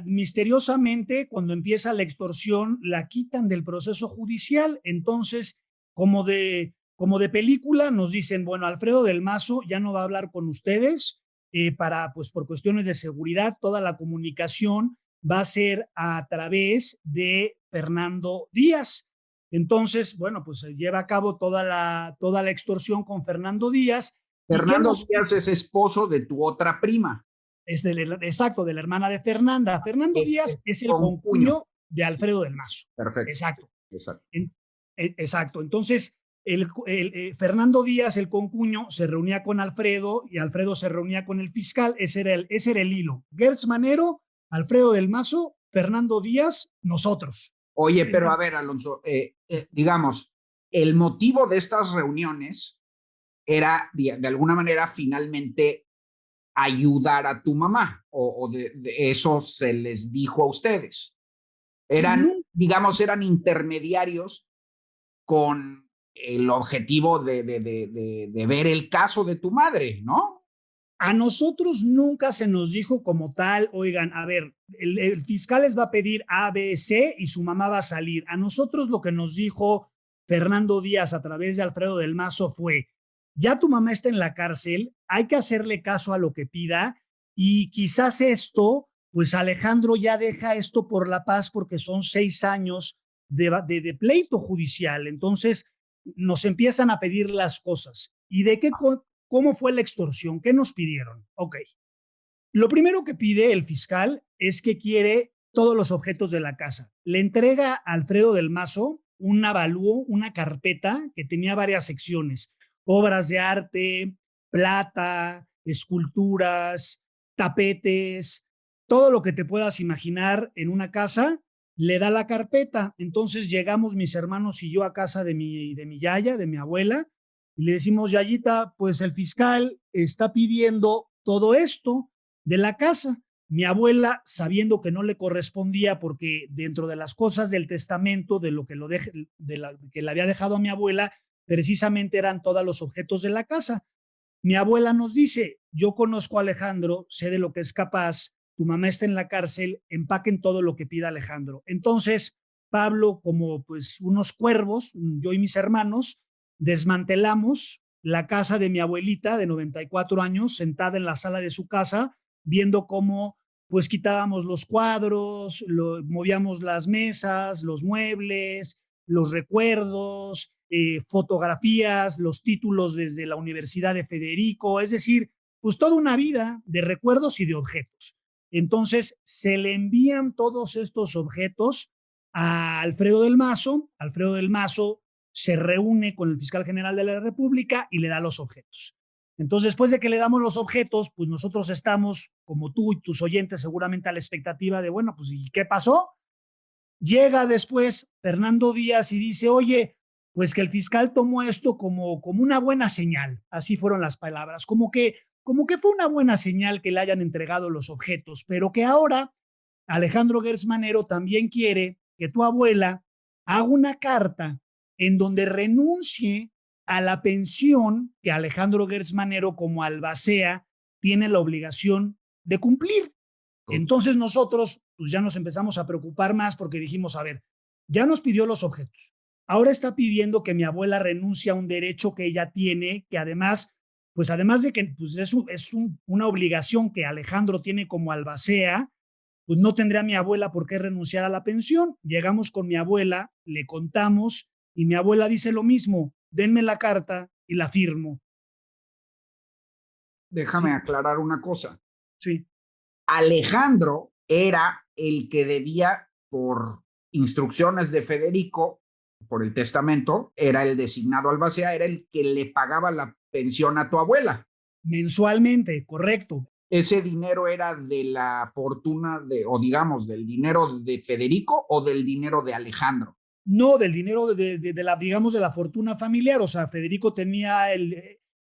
misteriosamente cuando empieza la extorsión, la quitan del proceso judicial. Entonces, como de película, nos dicen, bueno, Alfredo del Mazo ya no va a hablar con ustedes, pues por cuestiones de seguridad, toda la comunicación va a ser a través de Fernando Díaz. Entonces, bueno, pues se lleva a cabo toda la extorsión con Fernando Díaz. Fernando Díaz es esposo de tu otra prima. Exacto, de la hermana de Fernanda. Fernando Díaz es el concuño de Alfredo del Mazo. Perfecto. Exacto. Exacto. Exacto. Entonces, Fernando Díaz, el concuño, se reunía con Alfredo y Alfredo se reunía con el fiscal. Ese era el hilo. Gertz Manero, Alfredo del Mazo, Fernando Díaz, nosotros. Oye, pero a ver, Alonso, digamos, el motivo de estas reuniones era, de alguna manera, finalmente ayudar a tu mamá, o de eso se les dijo a ustedes. Digamos, eran intermediarios con el objetivo de ver el caso de tu madre, ¿no? A nosotros nunca se nos dijo como tal, oigan, a ver, el fiscal les va a pedir A, B, C y su mamá va a salir. A nosotros lo que nos dijo Fernando Díaz a través de Alfredo del Mazo fue, ya tu mamá está en la cárcel, hay que hacerle caso a lo que pida y quizás esto, pues Alejandro ya deja esto por la paz porque son 6 años de pleito judicial. Entonces nos empiezan a pedir las cosas. ¿Y de qué? ¿Cómo fue la extorsión? ¿Qué nos pidieron? Ok. Lo primero que pide el fiscal es que quiere todos los objetos de la casa. Le entrega a Alfredo del Mazo un avalúo, una carpeta que tenía varias secciones. Obras de arte, plata, esculturas, tapetes, todo lo que te puedas imaginar en una casa, le da la carpeta. Entonces llegamos mis hermanos y yo a casa de mi yaya, de mi abuela, y le decimos, Yayita, pues el fiscal está pidiendo todo esto de la casa. Mi abuela, sabiendo que no le correspondía, porque dentro de las cosas del testamento, de lo que que le había dejado a mi abuela, precisamente eran todos los objetos de la casa. Mi abuela nos dice, yo conozco a Alejandro, sé de lo que es capaz, tu mamá está en la cárcel, empaquen todo lo que pida Alejandro. Entonces, Pablo, como pues unos cuervos, yo y mis hermanos, desmantelamos la casa de mi abuelita de 94 años, sentada en la sala de su casa, viendo cómo pues quitábamos los cuadros, movíamos las mesas, los muebles, los recuerdos, fotografías, los títulos desde la Universidad de Federico, es decir, pues toda una vida de recuerdos y de objetos. Entonces se le envían todos estos objetos a Alfredo del Mazo. Alfredo del Mazo se reúne con el fiscal general de la República y le da los objetos. Entonces, después de que le damos los objetos, pues nosotros estamos, como tú y tus oyentes, seguramente a la expectativa de, bueno, pues ¿y qué pasó? Llega después Fernando Díaz y dice, oye, pues que el fiscal tomó esto como una buena señal. Así fueron las palabras, como que fue una buena señal que le hayan entregado los objetos, pero que ahora Alejandro Gertz Manero también quiere que tu abuela haga una carta en donde renuncie a la pensión que Alejandro Gertz Manero como albacea tiene la obligación de cumplir. Entonces nosotros pues ya nos empezamos a preocupar más porque dijimos, a ver, ya nos pidió los objetos. Ahora está pidiendo que mi abuela renuncie a un derecho que ella tiene, que además, pues además de que pues una obligación que Alejandro tiene como albacea, pues no tendría mi abuela por qué renunciar a la pensión. Llegamos con mi abuela, le contamos y mi abuela dice lo mismo, denme la carta y la firmo. Déjame aclarar una cosa. Sí. Alejandro era el que debía, por instrucciones de Federico, por el testamento, era el designado albacea, era el que le pagaba la pensión a tu abuela. Mensualmente, correcto. ¿Ese dinero era de la fortuna o digamos, del dinero de Federico o del dinero de Alejandro? No, del dinero de la, digamos, de la fortuna familiar. O sea, Federico tenía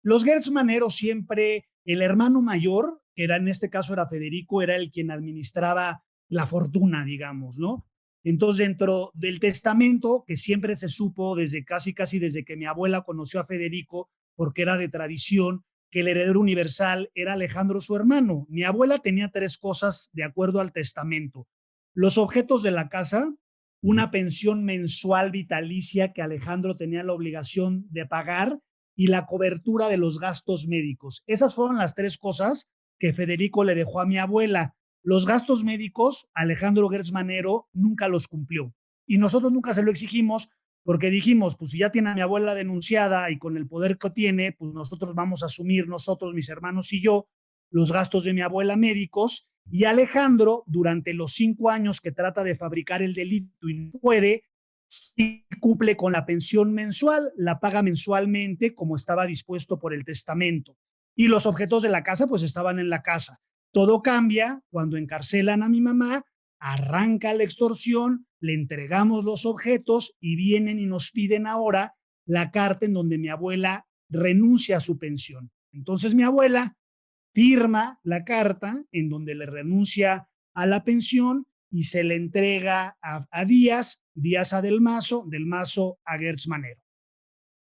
los Gertz Manero siempre, el hermano mayor, que era en este caso era Federico, era el quien administraba la fortuna, digamos, ¿no? Entonces, dentro del testamento, que siempre se supo desde casi desde que mi abuela conoció a Federico, porque era de tradición, que el heredero universal era Alejandro, su hermano. Mi abuela tenía 3 cosas de acuerdo al testamento: los objetos de la casa, una pensión mensual vitalicia que Alejandro tenía la obligación de pagar y la cobertura de los gastos médicos. Esas fueron las 3 cosas que Federico le dejó a mi abuela. Los gastos médicos, Alejandro Gertz Manero nunca los cumplió y nosotros nunca se lo exigimos porque dijimos, pues si ya tiene a mi abuela denunciada y con el poder que tiene, pues nosotros vamos a asumir nosotros, mis hermanos y yo, los gastos de mi abuela médicos. Y Alejandro, durante los 5 años que trata de fabricar el delito y no puede, sí cumple con la pensión mensual, la paga mensualmente como estaba dispuesto por el testamento. Y los objetos de la casa pues estaban en la casa. Todo cambia cuando encarcelan a mi mamá, arranca la extorsión, le entregamos los objetos y vienen y nos piden ahora la carta en donde mi abuela renuncia a su pensión. Entonces mi abuela firma la carta en donde le renuncia a la pensión y se le entrega a Díaz a Del Mazo a Gertz Manero.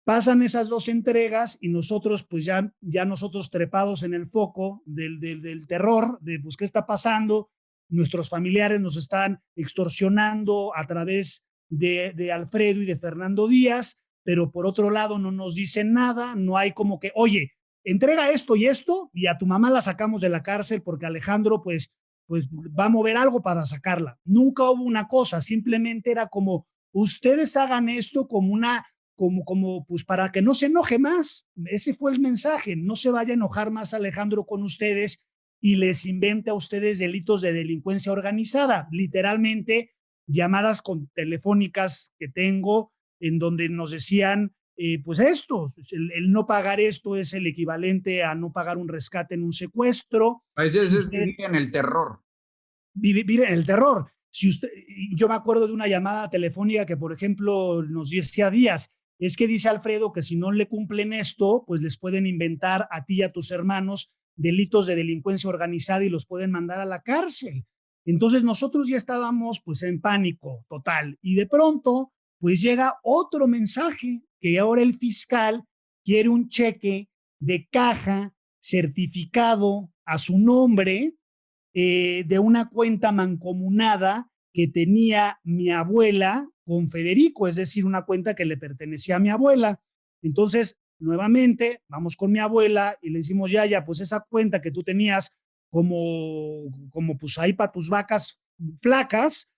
Pasan esas 2 entregas y nosotros, pues ya nosotros trepados en el foco del terror, de pues qué está pasando, nuestros familiares nos están extorsionando a través de Alfredo y de Fernando Díaz, pero por otro lado no nos dicen nada, no hay como que, oye, entrega esto y a tu mamá la sacamos de la cárcel porque Alejandro pues va a mover algo para sacarla. Nunca hubo una cosa, simplemente era como, ustedes hagan esto como pues para que no se enoje más. Ese fue el mensaje, no se vaya a enojar más Alejandro con ustedes y les invente a ustedes delitos de delincuencia organizada. Literalmente, llamadas telefónicas que tengo en donde nos decían, pues esto, el no pagar esto es el equivalente a no pagar un rescate en un secuestro. Es vivir en el terror. Vivir en el terror. Yo me acuerdo de una llamada telefónica que, por ejemplo, nos decía Díaz, es que dice Alfredo que si no le cumplen esto, pues les pueden inventar a ti y a tus hermanos delitos de delincuencia organizada y los pueden mandar a la cárcel. Entonces nosotros ya estábamos pues en pánico total y de pronto pues llega otro mensaje que ahora el fiscal quiere un cheque de caja certificado a su nombre de una cuenta mancomunada que tenía mi abuela con Federico, es decir, una cuenta que le pertenecía a mi abuela. Entonces, nuevamente, vamos con mi abuela y le decimos, ya, pues esa cuenta que tú tenías como pues ahí para tus vacas flacas,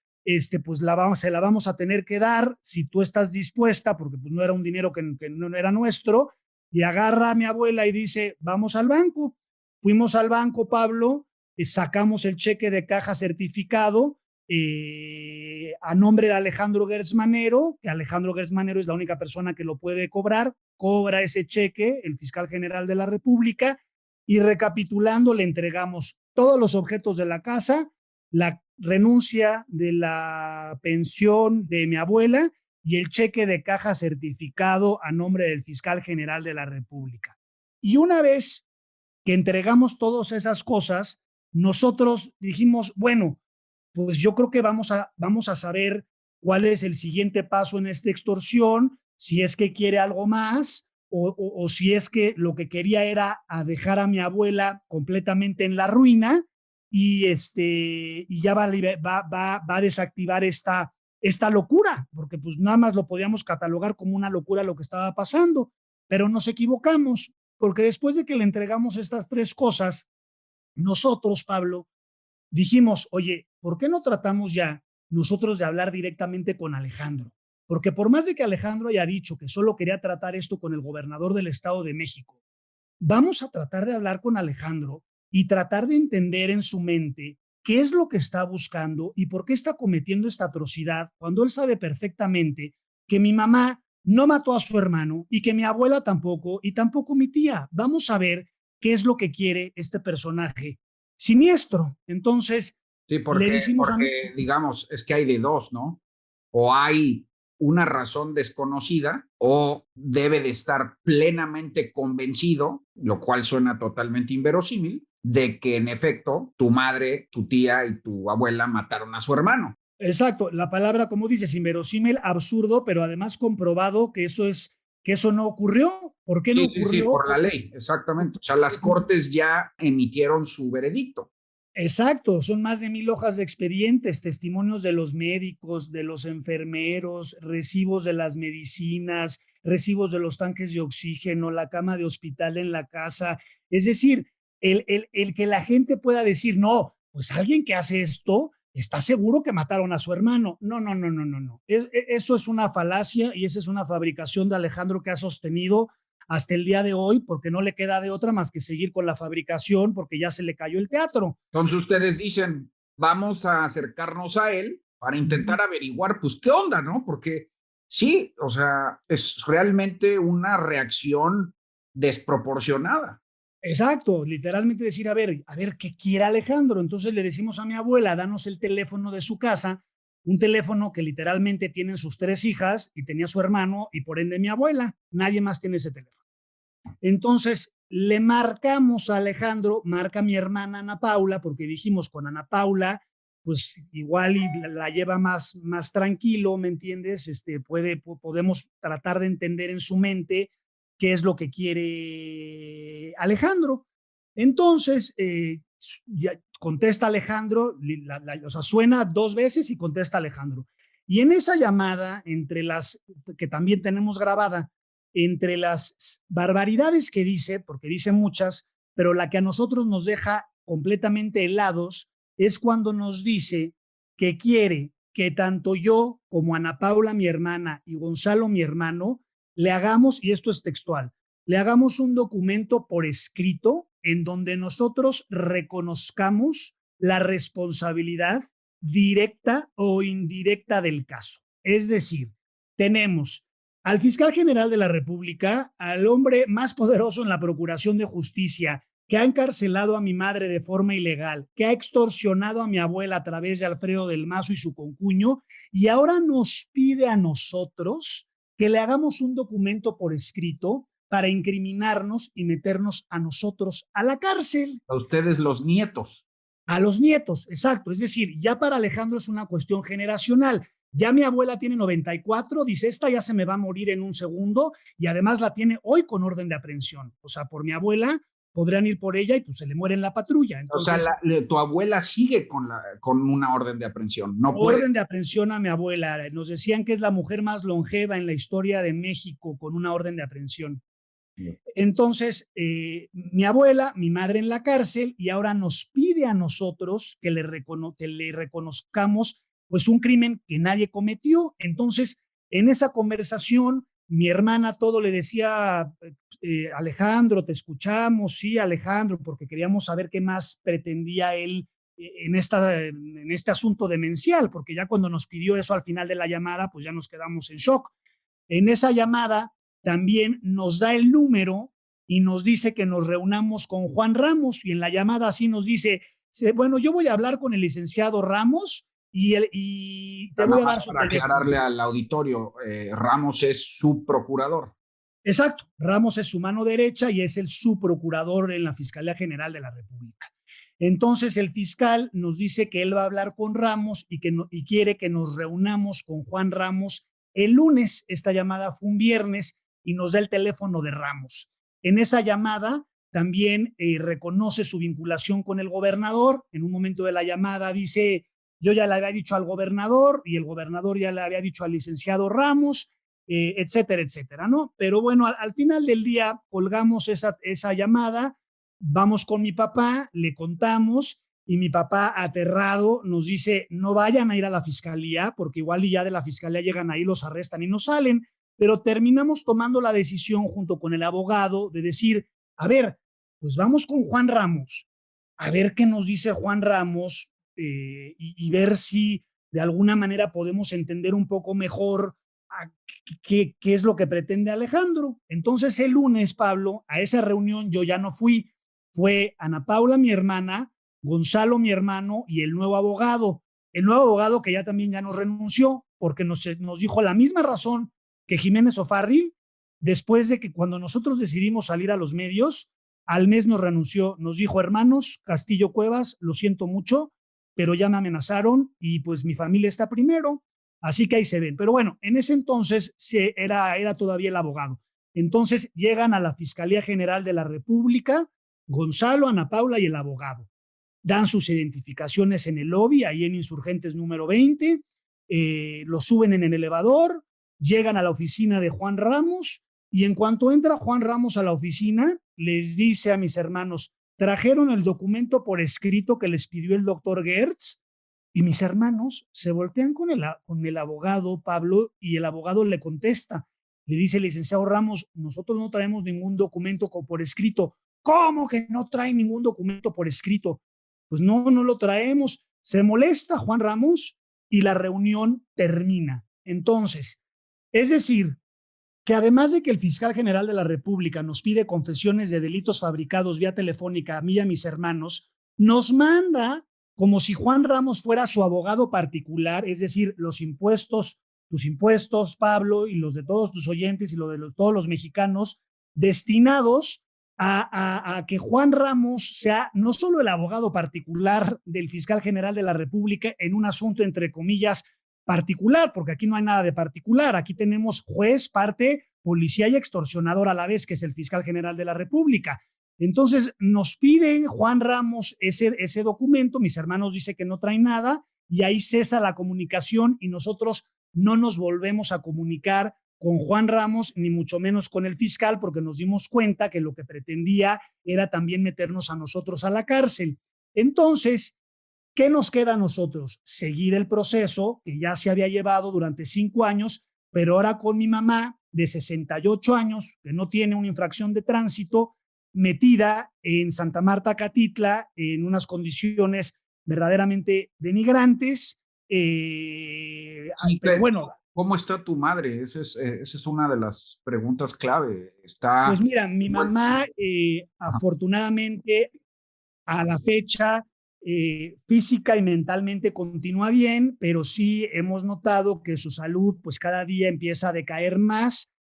pues se la vamos a tener que dar si tú estás dispuesta, porque pues no era un dinero que no era nuestro, y agarra a mi abuela y dice, vamos al banco. Fuimos al banco, Pablo, sacamos el cheque de caja certificado a nombre de Alejandro Gertz Manero, que Alejandro Gertz Manero es la única persona que lo puede cobrar, cobra ese cheque el fiscal general de la República y recapitulando le entregamos todos los objetos de la casa, la renuncia de la pensión de mi abuela y el cheque de caja certificado a nombre del fiscal general de la República. Y una vez que entregamos todas esas cosas, nosotros dijimos, bueno, pues yo creo que vamos a saber cuál es el siguiente paso en esta extorsión, si es que quiere algo más o si es que lo que quería era dejar a mi abuela completamente en la ruina y ya va a desactivar esta locura, porque pues nada más lo podíamos catalogar como una locura lo que estaba pasando, pero nos equivocamos, porque después de que le entregamos estas tres cosas, nosotros, Pablo, dijimos, oye, ¿por qué no tratamos ya nosotros de hablar directamente con Alejandro? Porque por más de que Alejandro haya dicho que solo quería tratar esto con el gobernador del Estado de México, vamos a tratar de hablar con Alejandro y tratar de entender en su mente qué es lo que está buscando y por qué está cometiendo esta atrocidad cuando él sabe perfectamente que mi mamá no mató a su hermano y que mi abuela tampoco y tampoco mi tía. Vamos a ver qué es lo que quiere este personaje siniestro. Entonces, sí, porque digamos, es que hay de dos, ¿no? O hay una razón desconocida o debe de estar plenamente convencido, lo cual suena totalmente inverosímil, de que en efecto tu madre, tu tía y tu abuela mataron a su hermano. Exacto, la palabra, como dices, inverosímil, absurdo, pero además comprobado que eso no ocurrió. ¿Por qué no ocurrió? Sí, por la ley, exactamente. O sea, las cortes ya emitieron su veredicto. Exacto, son más de 1,000 hojas de expedientes, testimonios de los médicos, de los enfermeros, recibos de las medicinas, recibos de los tanques de oxígeno, la cama de hospital en la casa. Es decir, el que la gente pueda decir, no, pues alguien que hace esto está seguro que mataron a su hermano. No. Eso es una falacia y esa es una fabricación de Alejandro que ha sostenido hasta el día de hoy, porque no le queda de otra más que seguir con la fabricación, porque ya se le cayó el teatro. Entonces ustedes dicen, vamos a acercarnos a él para intentar averiguar, pues, qué onda, ¿no? Porque sí, o sea, es realmente una reacción desproporcionada. Exacto, literalmente decir, a ver, ¿qué quiere Alejandro? Entonces le decimos a mi abuela, danos el teléfono de su casa, un teléfono que literalmente tienen sus 3 hijas y tenía su hermano y por ende mi abuela. Nadie más tiene ese teléfono. Entonces le marcamos a Alejandro, marca mi hermana Ana Paula, porque dijimos con Ana Paula, pues igual y la lleva más tranquilo, ¿me entiendes? Podemos tratar de entender en su mente qué es lo que quiere Alejandro. Entonces, ya contesta Alejandro, o sea, suena 2 veces y contesta Alejandro. Y en esa llamada, que también tenemos grabada, entre las barbaridades que dice, porque dice muchas, pero la que a nosotros nos deja completamente helados, es cuando nos dice que quiere que tanto yo como Ana Paula, mi hermana, y Gonzalo, mi hermano, le hagamos, y esto es textual, le hagamos un documento por escrito en donde nosotros reconozcamos la responsabilidad directa o indirecta del caso. Es decir, tenemos al fiscal general de la República, al hombre más poderoso en la Procuración de Justicia, que ha encarcelado a mi madre de forma ilegal, que ha extorsionado a mi abuela a través de Alfredo del Mazo y su concuño, y ahora nos pide a nosotros que le hagamos un documento por escrito para incriminarnos y meternos a nosotros a la cárcel. A ustedes los nietos. A los nietos, exacto. Es decir, ya para Alejandro es una cuestión generacional. Ya mi abuela tiene 94, dice, esta ya se me va a morir en un segundo y además la tiene hoy con orden de aprehensión. O sea, por mi abuela podrían ir por ella y pues se le muere en la patrulla. Entonces, o sea, tu abuela sigue con una orden de aprehensión. No puede. Orden de aprehensión a mi abuela. Nos decían que es la mujer más longeva en la historia de México con una orden de aprehensión. Entonces, mi abuela, mi madre en la cárcel, y ahora nos pide a nosotros que le reconozcamos pues un crimen que nadie cometió. Entonces, en esa conversación, mi hermana todo le decía, Alejandro, te escuchamos, sí, Alejandro, porque queríamos saber qué más pretendía él en este asunto demencial, porque ya cuando nos pidió eso al final de la llamada, pues ya nos quedamos en shock. En esa llamada también nos da el número y nos dice que nos reunamos con Juan Ramos, y en la llamada así nos dice, bueno, yo voy a hablar con el licenciado Ramos y te voy a dar su para teléfono. Aclararle al auditorio, Ramos es su procurador. Exacto, Ramos es su mano derecha y es el subprocurador en la Fiscalía General de la República. Entonces el fiscal nos dice que él va a hablar con Ramos y quiere que nos reunamos con Juan Ramos el lunes. Esta llamada fue un viernes y nos da el teléfono de Ramos. En esa llamada también reconoce su vinculación con el gobernador. En un momento de la llamada dice, yo ya le había dicho al gobernador y el gobernador ya le había dicho al licenciado Ramos, etcétera, etcétera, ¿no? Pero bueno, al final del día colgamos esa llamada, vamos con mi papá, le contamos y mi papá aterrado nos dice, no vayan a ir a la fiscalía porque igual ya de la fiscalía llegan ahí, los arrestan y no salen. Pero terminamos tomando la decisión junto con el abogado de decir, a ver, pues vamos con Juan Ramos, a ver qué nos dice Juan Ramos y ver si de alguna manera podemos entender un poco mejor qué es lo que pretende Alejandro. Entonces el lunes, Pablo, a esa reunión yo ya no fui, fue Ana Paula, mi hermana, Gonzalo, mi hermano, y el nuevo abogado que ya también ya nos renunció porque nos dijo la misma razón que Jiménez O'Farrill, después de que cuando nosotros decidimos salir a los medios, al mes nos renunció, nos dijo, hermanos, Castillo Cuevas, lo siento mucho, pero ya me amenazaron y pues mi familia está primero, así que ahí se ven. Pero bueno, en ese entonces era todavía el abogado. Entonces llegan a la Fiscalía General de la República, Gonzalo, Ana Paula y el abogado. Dan sus identificaciones en el lobby, ahí en Insurgentes número 20, lo suben en el elevador, llegan a la oficina de Juan Ramos y en cuanto entra Juan Ramos a la oficina, les dice a mis hermanos, trajeron el documento por escrito que les pidió el doctor Gertz, y mis hermanos se voltean con el abogado, Pablo, y el abogado le contesta, le dice el licenciado Ramos, nosotros no traemos ningún documento por escrito. ¿Cómo que no traen ningún documento por escrito? Pues no lo traemos. Se molesta Juan Ramos y la reunión termina. Entonces, es decir, que además de que el fiscal general de la República nos pide confesiones de delitos fabricados vía telefónica a mí y a mis hermanos, nos manda como si Juan Ramos fuera su abogado particular, es decir, tus impuestos, Pablo, y los de todos tus oyentes y todos los mexicanos, destinados a que Juan Ramos sea no solo el abogado particular del fiscal general de la República en un asunto, entre comillas, particular, porque aquí no hay nada de particular, aquí tenemos juez, parte, policía y extorsionador a la vez, que es el fiscal general de la República. Entonces nos pide Juan Ramos ese documento, mis hermanos dicen que no traen nada y ahí cesa la comunicación y nosotros no nos volvemos a comunicar con Juan Ramos, ni mucho menos con el fiscal, porque nos dimos cuenta que lo que pretendía era también meternos a nosotros a la cárcel. Entonces, ¿qué nos queda a nosotros? Seguir el proceso que ya se había llevado durante 5 años, pero ahora con mi mamá de 68 años, que no tiene una infracción de tránsito, metida en Santa Marta, Catitla, en unas condiciones verdaderamente denigrantes. Pero bueno, ¿cómo está tu madre? Esa es una de las preguntas clave. Pues mira, mi mamá, afortunadamente, a la fecha, física y mentalmente continúa bien, pero sí hemos notado que su salud pues cada día empieza a decaer más.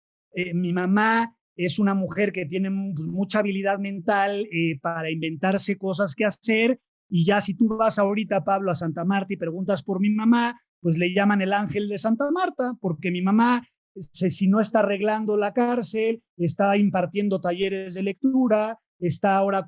Mi mamá es una mujer que tiene pues, mucha habilidad mental para inventarse cosas que hacer, y ya si tú vas ahorita, Pablo, a Santa Marta y preguntas por mi mamá, pues le llaman el ángel de Santa Marta, porque mi mamá, si no está arreglando la cárcel, está impartiendo talleres de lectura, está ahora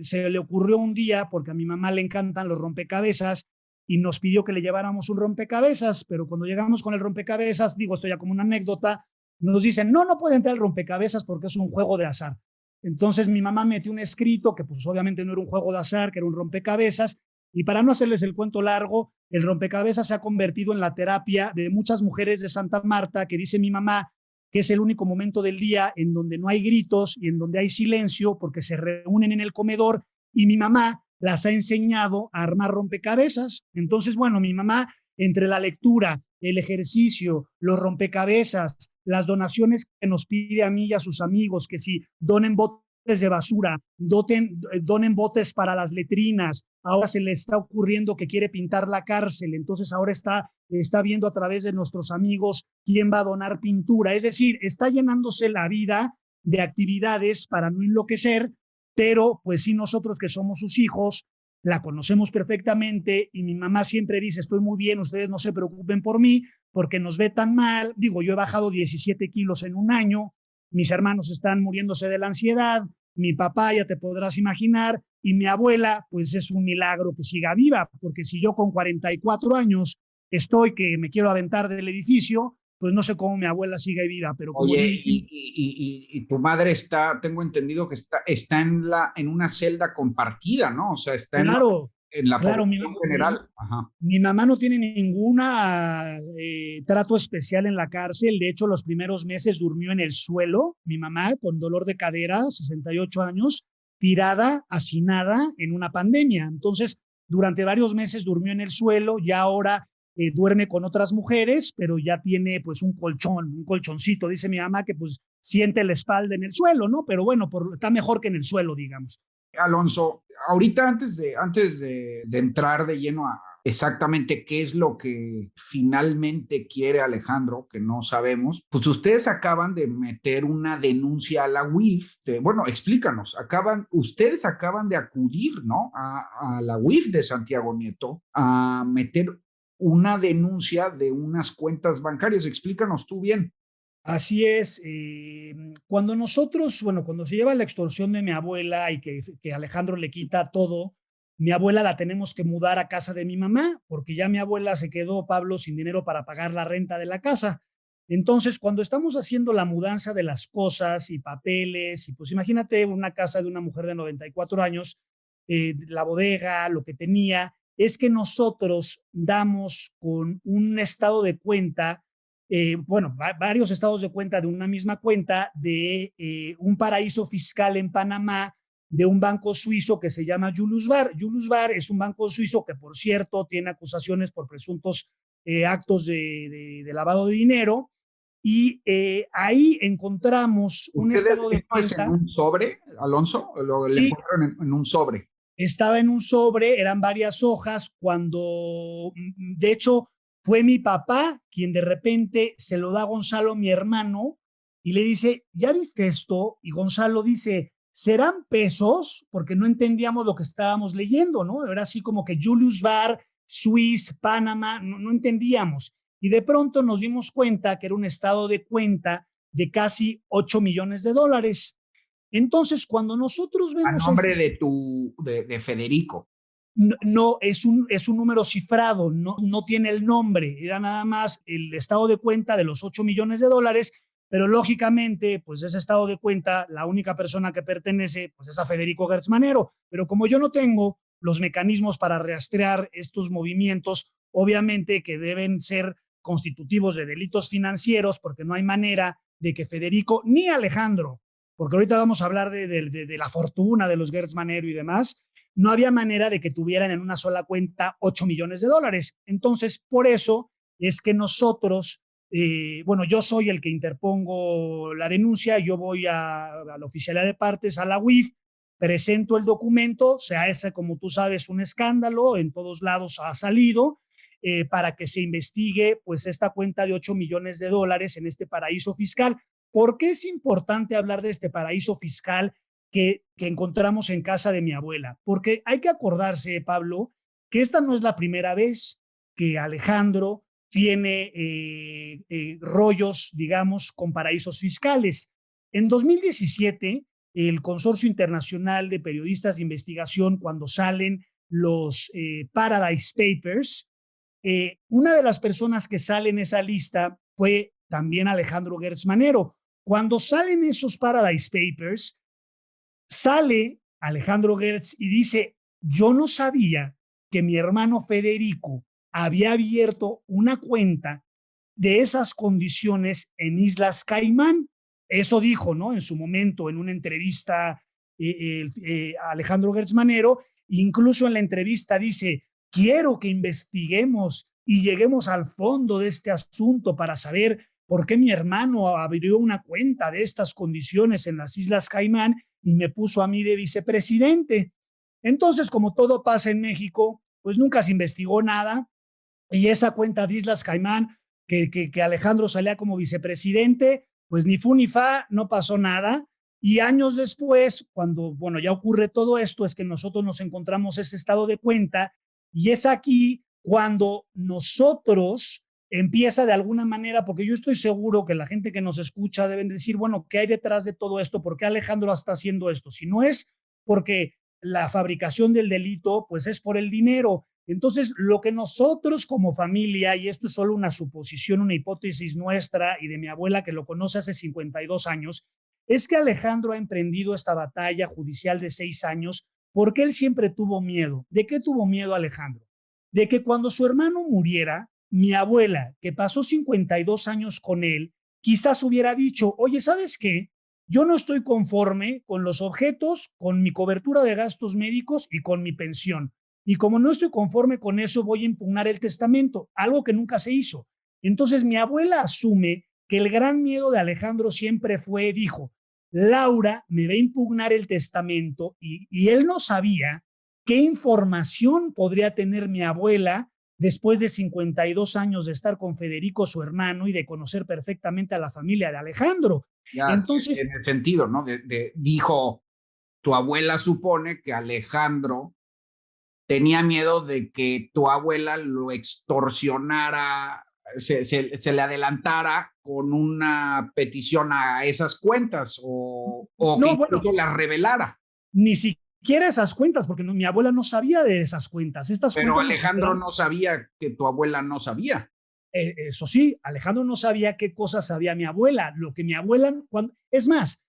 se le ocurrió un día, porque a mi mamá le encantan los rompecabezas, y nos pidió que le lleváramos un rompecabezas, pero cuando llegamos con el rompecabezas, digo, esto ya como una anécdota, nos dicen, no puede entrar el rompecabezas porque es un juego de azar. Entonces mi mamá metió un escrito que pues obviamente no era un juego de azar, que era un rompecabezas, y para no hacerles el cuento largo, el rompecabezas se ha convertido en la terapia de muchas mujeres de Santa Marta, que dice mi mamá que es el único momento del día en donde no hay gritos y en donde hay silencio porque se reúnen en el comedor, y mi mamá las ha enseñado a armar rompecabezas. Entonces, bueno, mi mamá, entre la lectura, el ejercicio, los rompecabezas, las donaciones que nos pide a mí y a sus amigos, que si donen botes de basura, donen botes para las letrinas, ahora se le está ocurriendo que quiere pintar la cárcel, entonces ahora está viendo a través de nuestros amigos quién va a donar pintura, es decir, está llenándose la vida de actividades para no enloquecer, pero pues sí, nosotros que somos sus hijos, la conocemos perfectamente, y mi mamá siempre dice, estoy muy bien, ustedes no se preocupen por mí, porque nos ve tan mal. Digo, yo he bajado 17 kilos en un año, mis hermanos están muriéndose de la ansiedad, mi papá ya te podrás imaginar, y mi abuela, pues es un milagro que siga viva, porque si yo con 44 años estoy que me quiero aventar del edificio, pues no sé cómo mi abuela sigue viva, pero como Oye, dicen, y tu madre tengo entendido que está en una celda compartida, ¿no? O sea, está claro, en la claro, población general. Ajá. mi mamá no tiene ningún trato especial en la cárcel. De hecho, los primeros meses durmió en el suelo. Mi mamá, con dolor de cadera, 68 años, tirada, hacinada en una pandemia. Entonces, durante varios meses durmió en el suelo, y ahora duerme con otras mujeres, pero ya tiene pues un colchoncito. Dice mi mamá que pues siente la espalda en el suelo, ¿no? Pero bueno, está mejor que en el suelo, digamos. Alonso, ahorita antes de entrar de lleno a exactamente qué es lo que finalmente quiere Alejandro, que no sabemos, pues ustedes acaban de meter una denuncia a la UIF. Bueno, explícanos, ustedes acaban de acudir, ¿no? A la UIF de Santiago Nieto a meter una denuncia de unas cuentas bancarias. Explícanos tú bien. Así es. Cuando se lleva la extorsión de mi abuela y que Alejandro le quita todo, mi abuela la tenemos que mudar a casa de mi mamá, porque ya mi abuela se quedó, Pablo, sin dinero para pagar la renta de la casa. Entonces, cuando estamos haciendo la mudanza de las cosas y papeles, y pues imagínate una casa de una mujer de 94 años, la bodega, lo que tenía, es que nosotros damos con un estado de cuenta, varios estados de cuenta de una misma cuenta de un paraíso fiscal en Panamá de un banco suizo que se llama Julius Baer. Julius Baer es un banco suizo que, por cierto, tiene acusaciones por presuntos actos de lavado de dinero, y ahí encontramos un estado de ¿Esto es en cuenta. un sobre, Alonso? ¿Le Sí, encontraron en un sobre? estaba en un sobre, eran varias hojas, cuando de hecho fue mi papá quien de repente se lo da a Gonzalo, mi hermano, y le dice, ¿ya viste esto? Y Gonzalo dice, ¿serán pesos? Porque no entendíamos lo que estábamos leyendo, ¿no? Era así como que Julius Baer, Swiss, Panamá, no entendíamos. Y de pronto nos dimos cuenta que era un estado de cuenta de casi 8 millones de dólares. Entonces, cuando nosotros A vemos nombre de Federico. no es un número cifrado, no tiene el nombre, era nada más el estado de cuenta de los 8 millones de dólares, pero lógicamente, pues ese estado de cuenta, la única persona que pertenece, pues es a Federico Gertz Manero, pero como yo no tengo los mecanismos para rastrear estos movimientos, obviamente que deben ser constitutivos de delitos financieros, porque no hay manera de que Federico ni Alejandro, porque ahorita vamos a hablar de la fortuna de los Gertz Manero y demás, no había manera de que tuvieran en una sola cuenta 8 millones de dólares. Entonces, por eso es que nosotros, yo soy el que interpongo la denuncia, yo voy a la oficialía de partes, a la UIF, presento el documento, se hace, como tú sabes, un escándalo, en todos lados ha salido, para que se investigue pues esta cuenta de 8 millones de dólares en este paraíso fiscal. ¿Por qué es importante hablar de este paraíso fiscal que encontramos en casa de mi abuela? Porque hay que acordarse, Pablo, que esta no es la primera vez. que Alejandro tiene rollos, digamos, con paraísos fiscales. En 2017, el Consorcio Internacional de Periodistas de Investigación, cuando salen los Paradise Papers, una de las personas que sale en esa lista fue también Alejandro Gertz Manero. Cuando salen esos Paradise Papers, sale Alejandro Gertz y dice: yo no sabía que mi hermano Federico había abierto una cuenta de esas condiciones en Islas Caimán. Eso dijo, ¿no? En su momento, en una entrevista, Alejandro Gertz Manero. Incluso en la entrevista dice: quiero que investiguemos y lleguemos al fondo de este asunto para saber por qué mi hermano abrió una cuenta de estas condiciones en las Islas Caimán y me puso a mí de vicepresidente. Entonces, como todo pasa en México, pues nunca se investigó nada, y esa cuenta de Islas Caimán, que Alejandro salía como vicepresidente, pues ni fu ni fa, no pasó nada. Y años después, cuando, bueno, ya ocurre todo esto, es que nosotros nos encontramos ese estado de cuenta, y es aquí cuando nosotros empieza de alguna manera, porque yo estoy seguro que la gente que nos escucha deben decir, bueno, ¿qué hay detrás de todo esto? ¿Por qué Alejandro está haciendo esto? Si no es porque la fabricación del delito, pues es por el dinero. Entonces, lo que nosotros como familia, y esto es solo una suposición, una hipótesis nuestra y de mi abuela que lo conoce hace 52 años, es que Alejandro ha emprendido esta batalla judicial de 6 años porque él siempre tuvo miedo. ¿De qué tuvo miedo Alejandro? De que cuando su hermano muriera, mi abuela, que pasó 52 años con él, quizás hubiera dicho: oye, ¿sabes qué? Yo no estoy conforme con los objetos, con mi cobertura de gastos médicos y con mi pensión. Y como no estoy conforme con eso, voy a impugnar el testamento, algo que nunca se hizo. Entonces mi abuela asume que el gran miedo de Alejandro siempre fue, dijo: Laura me va a impugnar el testamento, y él no sabía qué información podría tener mi abuela después de 52 años de estar con Federico, su hermano, y de conocer perfectamente a la familia de Alejandro. Ya, Entonces, en el sentido, ¿no? Dijo, tu abuela supone que Alejandro tenía miedo de que tu abuela lo extorsionara, se le adelantara con una petición a esas cuentas, o que no, incluso bueno, las revelara. ni siquiera esas cuentas, porque mi abuela no sabía de esas cuentas. Estas Pero cuentas Alejandro no sabía que tu abuela no sabía. Eso sí, Alejandro no sabía qué cosas sabía mi abuela, lo que mi abuela, es más,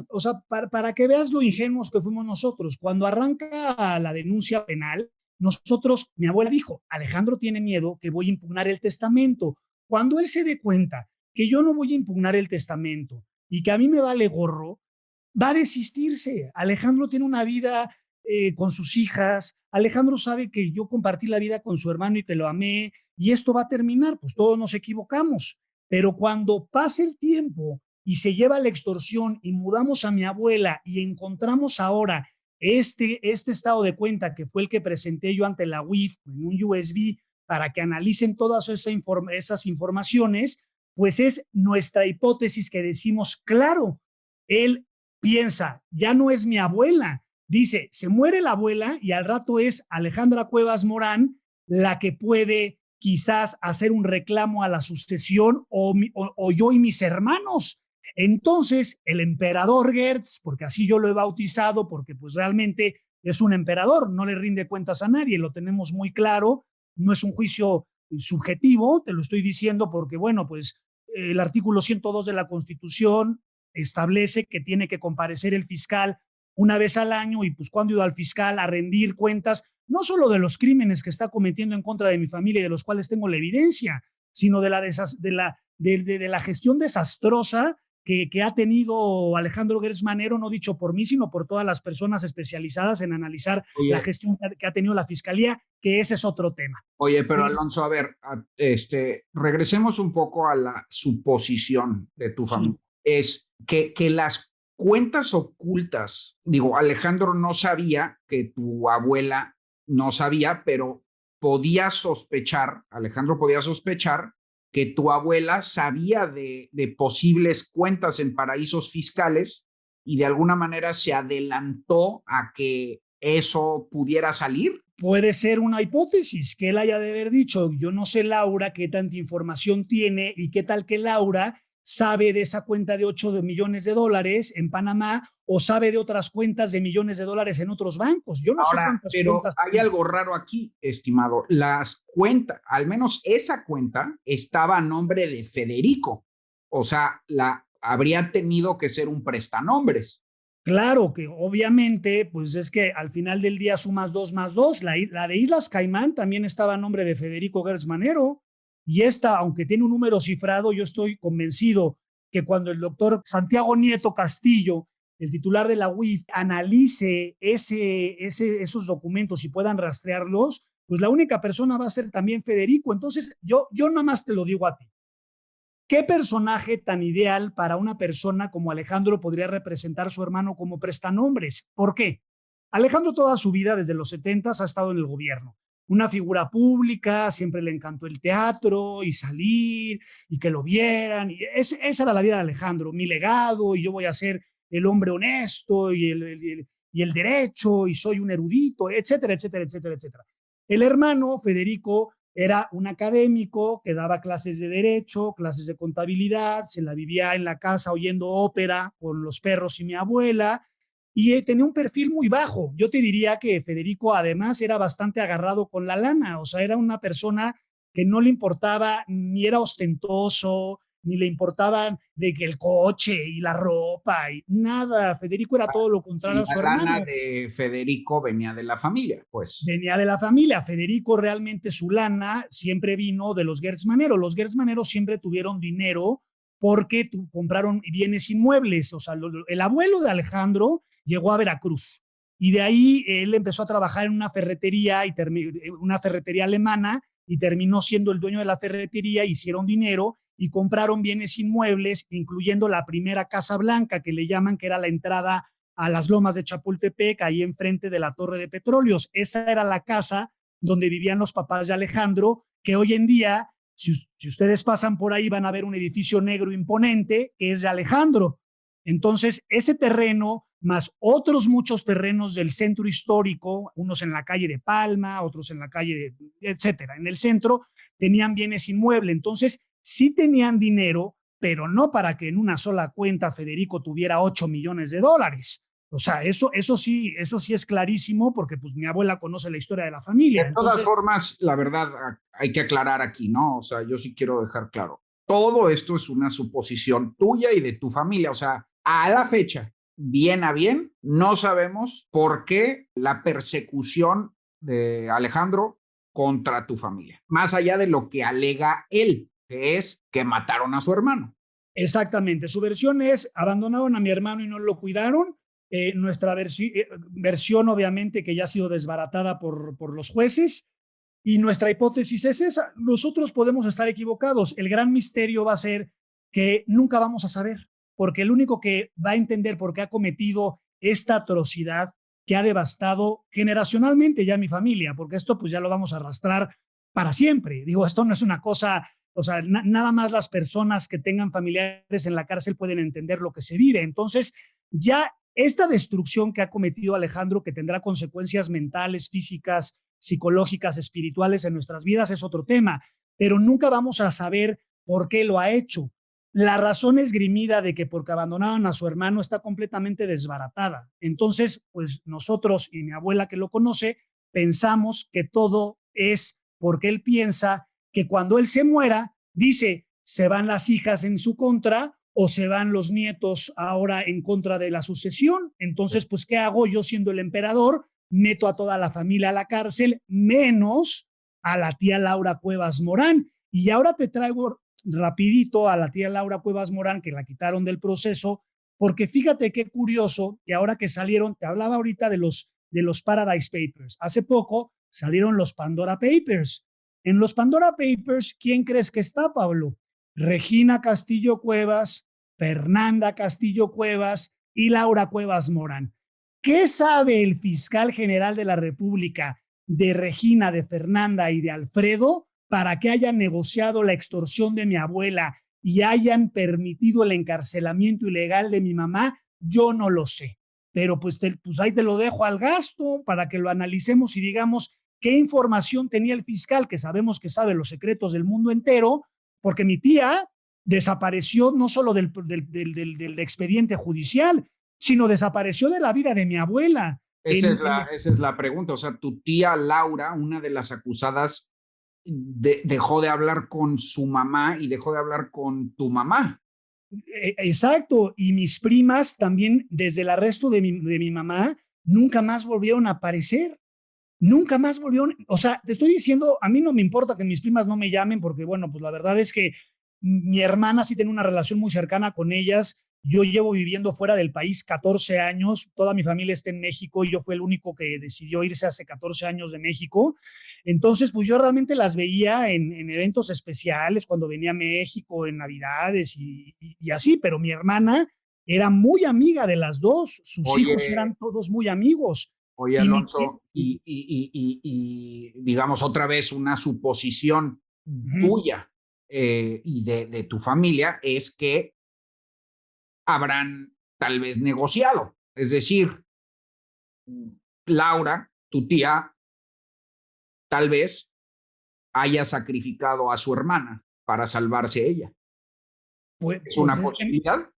o sea, para que veas lo ingenuos que fuimos nosotros, cuando arranca la denuncia penal, nosotros, mi abuela dijo: Alejandro tiene miedo que voy a impugnar el testamento. Cuando él se dé cuenta que yo no voy a impugnar el testamento y que a mí me vale gorro, va a desistirse. Alejandro tiene una vida con sus hijas. Alejandro sabe que yo compartí la vida con su hermano y que lo amé, y esto va a terminar, pues todos nos equivocamos. Pero cuando pase el tiempo y se lleva la extorsión y mudamos a mi abuela y encontramos ahora este estado de cuenta, que fue el que presenté yo ante la UIF en un USB para que analicen todas esas informaciones, pues es nuestra hipótesis que decimos: claro, él piensa, ya no es mi abuela. Dice, se muere la abuela y al rato es Alejandra Cuevas Morán la que puede quizás hacer un reclamo a la sucesión, o yo y mis hermanos. Entonces, el emperador Gertz, porque así yo lo he bautizado, porque pues realmente es un emperador, no le rinde cuentas a nadie, lo tenemos muy claro, no es un juicio subjetivo, te lo estoy diciendo porque, bueno, pues el artículo 102 de la Constitución establece que tiene que comparecer el fiscal una vez al año, y pues cuando he ido al fiscal a rendir cuentas, no solo de los crímenes que está cometiendo en contra de mi familia y de los cuales tengo la evidencia, sino de la gestión desastrosa que ha tenido Alejandro Gertz Manero, no dicho por mí, sino por todas las personas especializadas en analizar la gestión que ha tenido la fiscalía, que ese es otro tema. Oye, pero Alonso, a ver, regresemos un poco a la suposición de tu familia. Sí. Es que las cuentas ocultas, digo, Alejandro no sabía que tu abuela no sabía, pero Alejandro podía sospechar que tu abuela sabía de posibles cuentas en paraísos fiscales, y de alguna manera se adelantó a que eso pudiera salir. Puede ser una hipótesis que él haya de haber dicho, yo no sé Laura qué tanta información tiene y qué tal que Laura sabe de esa cuenta de 8 millones de dólares en Panamá o sabe de otras cuentas de millones de dólares en otros bancos. Yo no sé cuántas pero cuentas. Hay algo raro aquí, estimado. Las cuentas, al menos esa cuenta, estaba a nombre de Federico. O sea, habría tenido que ser un prestanombres. Claro que obviamente, pues es que al final del día sumas 2 más 2. La de Islas Caimán también estaba a nombre de Federico Gertz Manero. Y esta, aunque tiene un número cifrado, yo estoy convencido que cuando el doctor Santiago Nieto Castillo, el titular de la UIF, analice esos documentos y puedan rastrearlos, pues la única persona va a ser también Federico. Entonces, yo nada más te lo digo a ti. ¿Qué personaje tan ideal para una persona como Alejandro podría representar a su hermano como prestanombres? ¿Por qué? Alejandro toda su vida, desde los 70s, ha estado en el gobierno. Una figura pública, siempre le encantó el teatro y salir y que lo vieran. Esa era la vida de Alejandro, mi legado, y yo voy a ser el hombre honesto y el derecho y soy un erudito, etcétera, etcétera, etcétera, etcétera. El hermano Federico era un académico que daba clases de derecho, clases de contabilidad, se la vivía en la casa oyendo ópera con los perros y mi abuela, y tenía un perfil muy bajo. Yo te diría que Federico además era bastante agarrado con la lana, o sea, era una persona que no le importaba, ni era ostentoso, ni le importaban de que el coche y la ropa y nada. Federico era todo lo contrario a su hermano. La lana de Federico venía de la familia, pues. Venía de la familia. Federico realmente su lana siempre vino de los Gertz Manero. Los Gertz Manero siempre tuvieron dinero porque compraron bienes inmuebles. O sea, el abuelo de Alejandro llegó a Veracruz y de ahí él empezó a trabajar en una ferretería, una ferretería alemana, y terminó siendo el dueño de la ferretería. Hicieron dinero y compraron bienes inmuebles, incluyendo la primera Casa Blanca, que le llaman, que era la entrada a las lomas de Chapultepec, ahí enfrente de la Torre de Petróleos. Esa era la casa donde vivían los papás de Alejandro, que hoy en día, si ustedes pasan por ahí, van a ver un edificio negro imponente que es de Alejandro. Entonces, ese terreno, más otros muchos terrenos del centro histórico, unos en la calle de Palma, otros en la calle etcétera, en el centro, tenían bienes inmuebles. Entonces, sí tenían dinero, pero no para que en una sola cuenta Federico tuviera 8 millones de dólares. O sea, eso sí es clarísimo, porque pues mi abuela conoce la historia de la familia. De todas formas, la verdad, hay que aclarar aquí, ¿no? O sea, yo sí quiero dejar claro, todo esto es una suposición tuya y de tu familia. O sea, a la fecha, bien a bien, no sabemos por qué la persecución de Alejandro contra tu familia, más allá de lo que alega él, que es que mataron a su hermano. Exactamente, su versión es: abandonaron a mi hermano y no lo cuidaron. Nuestra versión, obviamente, que ya ha sido desbaratada por los jueces, y nuestra hipótesis es esa. Nosotros podemos estar equivocados. El gran misterio va a ser que nunca vamos a saber, porque el único que va a entender por qué ha cometido esta atrocidad que ha devastado generacionalmente ya mi familia, porque esto pues ya lo vamos a arrastrar para siempre. Digo, esto no es una cosa, o sea, nada más las personas que tengan familiares en la cárcel pueden entender lo que se vive. Entonces, ya esta destrucción que ha cometido Alejandro, que tendrá consecuencias mentales, físicas, psicológicas, espirituales en nuestras vidas, es otro tema, pero nunca vamos a saber por qué lo ha hecho. La razón esgrimida de que porque abandonaron a su hermano está completamente desbaratada. Entonces, pues nosotros y mi abuela, que lo conoce, pensamos que todo es porque él piensa que cuando él se muera, dice, se van las hijas en su contra o se van los nietos ahora en contra de la sucesión. Entonces, pues, ¿qué hago yo siendo el emperador? Meto a toda la familia a la cárcel, menos a la tía Laura Cuevas Morán. Y ahora te traigo rapidito a la tía Laura Cuevas Morán, que la quitaron del proceso, porque fíjate qué curioso que ahora que salieron, te hablaba ahorita de los Paradise Papers. Hace poco salieron los Pandora Papers. En los Pandora Papers, ¿quién crees que está, Pablo? Regina Castillo Cuevas, Fernanda Castillo Cuevas y Laura Cuevas Morán. ¿Qué sabe el fiscal general de la República de Regina, de Fernanda y de Alfredo para que hayan negociado la extorsión de mi abuela y hayan permitido el encarcelamiento ilegal de mi mamá? Yo no lo sé. pero pues ahí te lo dejo al gasto para que lo analicemos y digamos qué información tenía el fiscal, que sabemos que sabe los secretos del mundo entero, porque mi tía desapareció no solo del expediente judicial, sino desapareció de la vida de mi abuela. Esa es la pregunta. O sea, tu tía Laura, una de las acusadas, dejó de hablar con su mamá y dejó de hablar con tu mamá. Exacto, y mis primas también, desde el arresto de mi mamá, nunca más volvieron a aparecer. Nunca más volvieron, o sea, te estoy diciendo, a mí no me importa que mis primas no me llamen porque, bueno, pues la verdad es que mi hermana sí tiene una relación muy cercana con ellas. Yo llevo viviendo fuera del país 14 años, toda mi familia está en México y yo fui el único que decidió irse hace 14 años de México. Entonces, pues yo realmente las veía en eventos especiales, cuando venía a México, en Navidades y así, pero mi hermana era muy amiga de las dos, sus hijos eran todos muy amigos. Oye, Alonso, y digamos otra vez una suposición tuya y de tu familia es que habrán tal vez negociado. Es decir, Laura, tu tía, tal vez haya sacrificado a su hermana para salvarse ella. ¿Es una posibilidad?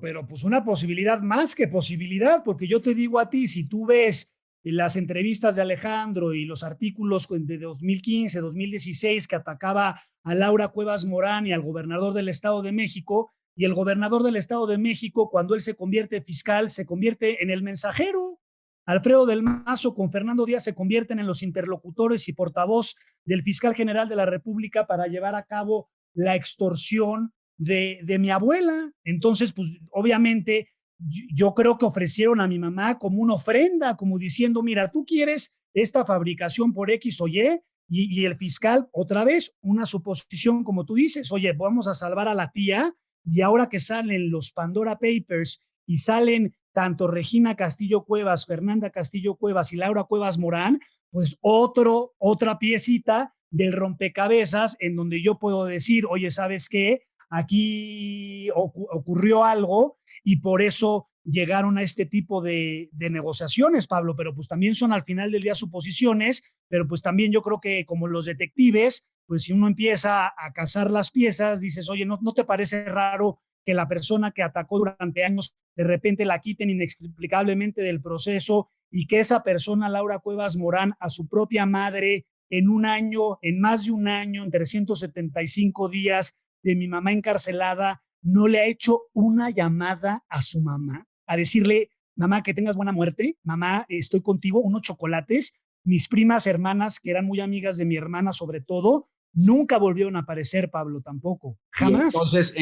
Pero pues una posibilidad más que posibilidad, porque yo te digo a ti, si tú ves las entrevistas de Alejandro y los artículos de 2015, 2016 que atacaba a Laura Cuevas Morán y al gobernador del Estado de México, y el gobernador del Estado de México, cuando él se convierte fiscal, se convierte en el mensajero. Alfredo del Mazo con Fernando Díaz se convierten en los interlocutores y portavoz del fiscal general de la República para llevar a cabo la extorsión de mi abuela. Entonces, pues obviamente yo creo que ofrecieron a mi mamá como una ofrenda, como diciendo, mira, tú quieres esta fabricación por X o y el fiscal, otra vez, una suposición, como tú dices, oye, vamos a salvar a la tía, y ahora que salen los Pandora Papers y salen tanto Regina Castillo Cuevas, Fernanda Castillo Cuevas y Laura Cuevas Morán, pues otra piecita del rompecabezas en donde yo puedo decir, oye, ¿sabes qué? Aquí ocurrió algo y por eso llegaron a este tipo de negociaciones, Pablo, pero pues también son al final del día suposiciones, pero pues también yo creo que como los detectives, pues si uno empieza a cazar las piezas, dices, oye, ¿no te parece raro que la persona que atacó durante años de repente la quiten inexplicablemente del proceso y que esa persona, Laura Cuevas Morán, a su propia madre en un año, en más de un año, en 375 días de mi mamá encarcelada, no le ha hecho una llamada a su mamá a decirle, mamá, que tengas buena muerte, mamá, estoy contigo, unos chocolates? Mis primas hermanas, que eran muy amigas de mi hermana sobre todo, nunca volvieron a aparecer, Pablo, tampoco, jamás. Y entonces,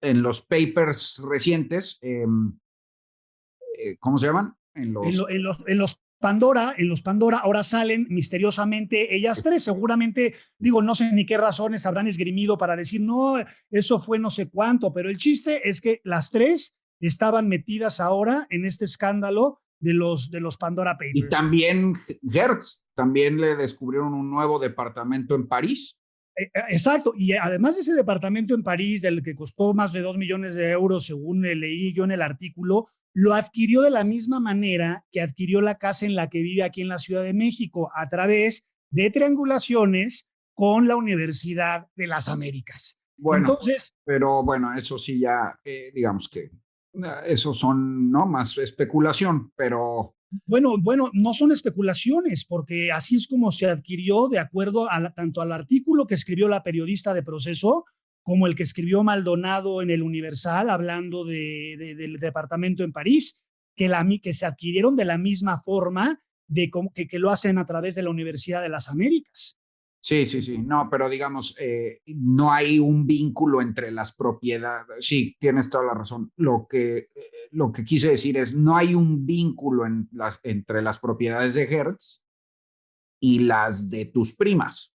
en los papers recientes, ¿cómo se llaman? En los Pandora ahora salen misteriosamente ellas tres, seguramente, digo, no sé ni qué razones habrán esgrimido para decir, no, eso fue no sé cuánto, pero el chiste es que las tres estaban metidas ahora en este escándalo de los Pandora Papers. Y también Hertz, también le descubrieron un nuevo departamento en París. Exacto, y además de ese departamento en París, del que costó más de 2 millones de euros, según leí yo en el artículo, lo adquirió de la misma manera que adquirió la casa en la que vive aquí en la Ciudad de México, a través de triangulaciones con la Universidad de las Américas. Bueno, entonces, pero bueno, eso sí ya, digamos que eso son, ¿no? Más especulación, pero... Bueno, no son especulaciones, porque así es como se adquirió de acuerdo tanto al artículo que escribió la periodista de Proceso, como el que escribió Maldonado en el Universal, hablando del departamento en París, que se adquirieron de la misma forma que lo hacen a través de la Universidad de las Américas. Sí, no, pero digamos, no hay un vínculo entre las propiedades. Sí, tienes toda la razón. Lo que quise decir es, no hay un vínculo entre las propiedades de Hertz y las de tus primas.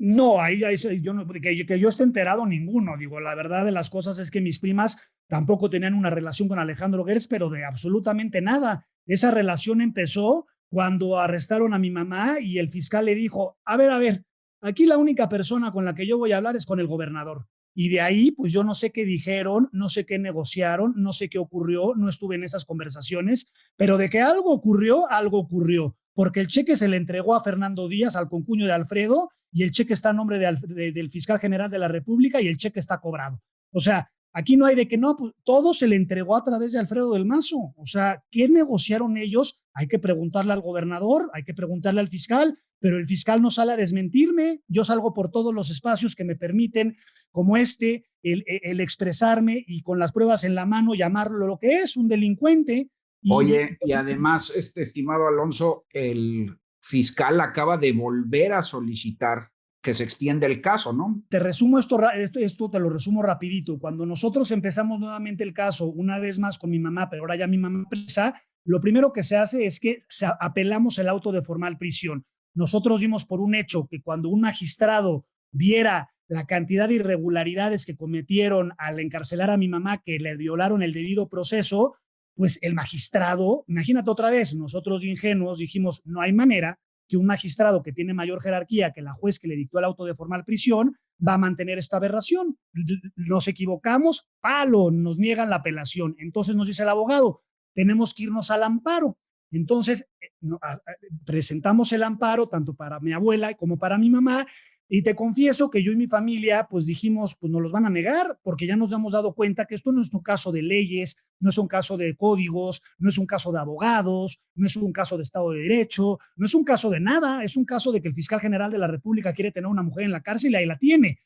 No, ahí yo no, que yo esté enterado ninguno. Digo, la verdad de las cosas es que mis primas tampoco tenían una relación con Alejandro Gertz, pero de absolutamente nada. Esa relación empezó cuando arrestaron a mi mamá y el fiscal le dijo, a ver, aquí la única persona con la que yo voy a hablar es con el gobernador. Y de ahí, pues yo no sé qué dijeron, no sé qué negociaron, no sé qué ocurrió, no estuve en esas conversaciones, pero de que algo ocurrió, porque el cheque se le entregó a Fernando Díaz, al concuño de Alfredo, y el cheque está a nombre del fiscal general de la República y el cheque está cobrado. O sea, aquí no hay de que no, pues todo se le entregó a través de Alfredo del Mazo. O sea, ¿qué negociaron ellos? Hay que preguntarle al gobernador, hay que preguntarle al fiscal, pero el fiscal no sale a desmentirme. Yo salgo por todos los espacios que me permiten, como el expresarme y con las pruebas en la mano llamarlo lo que es, un delincuente. Oye, y además, estimado Alonso, el fiscal acaba de volver a solicitar que se extienda el caso, ¿no? Te resumo esto te lo resumo rapidito. Cuando nosotros empezamos nuevamente el caso, una vez más con mi mamá, pero ahora ya mi mamá presa, lo primero que se hace es que apelamos el auto de formal prisión. Nosotros vimos por un hecho que cuando un magistrado viera la cantidad de irregularidades que cometieron al encarcelar a mi mamá, que le violaron el debido proceso, pues el magistrado, imagínate otra vez, nosotros ingenuos dijimos, no hay manera que un magistrado que tiene mayor jerarquía que la juez que le dictó el auto de formal prisión va a mantener esta aberración. Nos equivocamos, palo, nos niegan la apelación. Entonces nos dice el abogado, tenemos que irnos al amparo. Entonces presentamos el amparo tanto para mi abuela como para mi mamá, y te confieso que yo y mi familia pues dijimos, pues nos los van a negar, porque ya nos hemos dado cuenta que esto no es un caso de leyes, no es un caso de códigos, no es un caso de abogados, no es un caso de Estado de Derecho, no es un caso de nada, es un caso de que el fiscal general de la República quiere tener una mujer en la cárcel y ahí la tiene.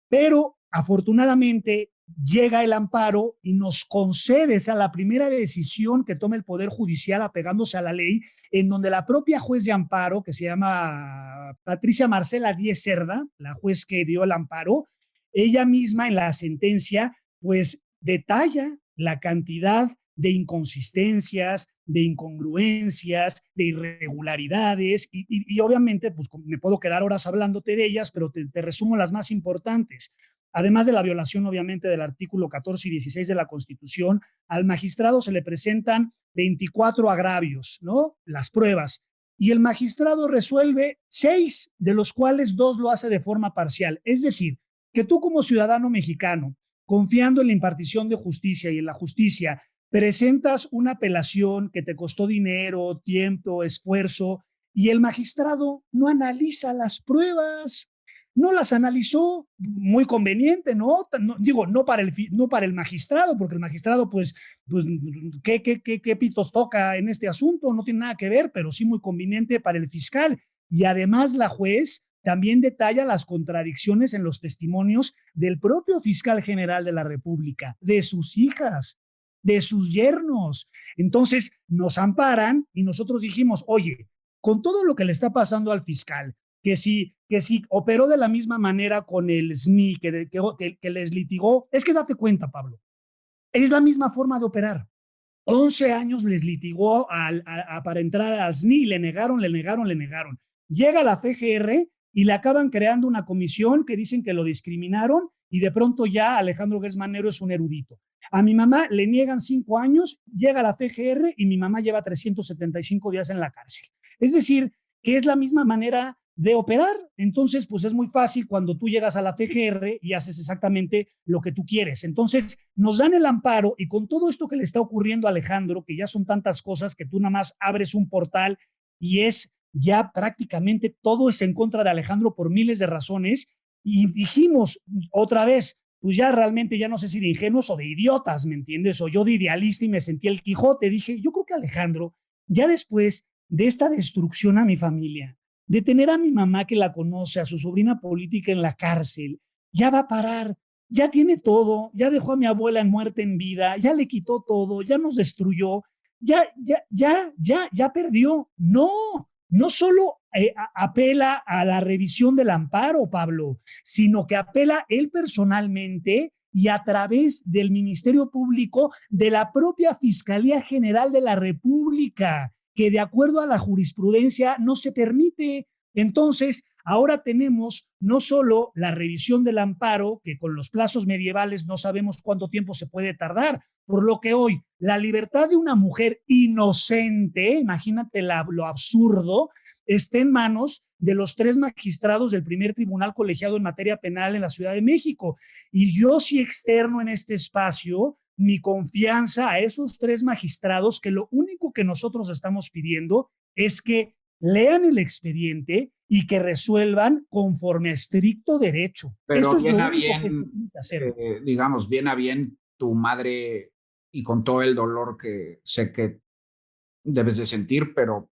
Pero afortunadamente llega el amparo y nos concede, o sea, la primera decisión que toma el Poder Judicial apegándose a la ley, en donde la propia juez de amparo, que se llama Patricia Marcela Díez Cerda, la juez que dio el amparo, ella misma en la sentencia, pues detalla la cantidad de inconsistencias, de incongruencias, de irregularidades, y obviamente, pues me puedo quedar horas hablándote de ellas, pero te resumo las más importantes. Además de la violación, obviamente, del artículo 14 y 16 de la Constitución, al magistrado se le presentan 24 agravios, ¿no? Las pruebas. Y el magistrado resuelve 6, de los cuales 2 lo hace de forma parcial. Es decir, que tú como ciudadano mexicano, confiando en la impartición de justicia y en la justicia, presentas una apelación que te costó dinero, tiempo, esfuerzo, y el magistrado no analiza las pruebas. No las analizó, muy conveniente, ¿no? Digo, no para el magistrado, porque el magistrado, pues ¿qué pitos toca en este asunto? No tiene nada que ver, pero sí muy conveniente para el fiscal. Y además la juez también detalla las contradicciones en los testimonios del propio fiscal general de la República, de sus hijas, de sus yernos. Entonces nos amparan y nosotros dijimos, oye, con todo lo que le está pasando al fiscal, que si operó de la misma manera con el SNI que les litigó, es que date cuenta, Pablo, es la misma forma de operar. 11 años les litigó para entrar al SNI, le negaron. Llega la FGR y le acaban creando una comisión que dicen que lo discriminaron y de pronto ya Alejandro Gertz Manero es un erudito. A mi mamá le niegan 5 años, llega la FGR y mi mamá lleva 375 días en la cárcel. Es decir, que es la misma manera de operar. Entonces, pues es muy fácil cuando tú llegas a la FGR y haces exactamente lo que tú quieres. Entonces, nos dan el amparo y con todo esto que le está ocurriendo a Alejandro, que ya son tantas cosas que tú nada más abres un portal y es ya prácticamente todo es en contra de Alejandro por miles de razones, y dijimos otra vez, pues ya realmente ya no sé si de ingenuos o de idiotas, ¿me entiendes? O yo de idealista y me sentí el Quijote. Dije, yo creo que Alejandro, ya después de esta destrucción a mi familia, de tener a mi mamá que la conoce, a su sobrina política en la cárcel, ya va a parar, ya tiene todo, ya dejó a mi abuela en muerte en vida, ya le quitó todo, ya nos destruyó, ya perdió. No solo apela a la revisión del amparo, Pablo, sino que apela él personalmente y a través del Ministerio Público de la propia Fiscalía General de la República, que de acuerdo a la jurisprudencia no se permite. Entonces, ahora tenemos no solo la revisión del amparo, que con los plazos medievales no sabemos cuánto tiempo se puede tardar, por lo que hoy la libertad de una mujer inocente, imagínate lo absurdo, esté en manos de los 3 magistrados del primer tribunal colegiado en materia penal en la Ciudad de México. Y yo sí externo en este espacio mi confianza a esos 3 magistrados, que lo único que nosotros estamos pidiendo es que lean el expediente y que resuelvan conforme a estricto derecho. Pero Eso es bien lo a único bien, que se tiene que hacer. digamos, bien a bien, tu madre, y con todo el dolor que sé que debes de sentir, pero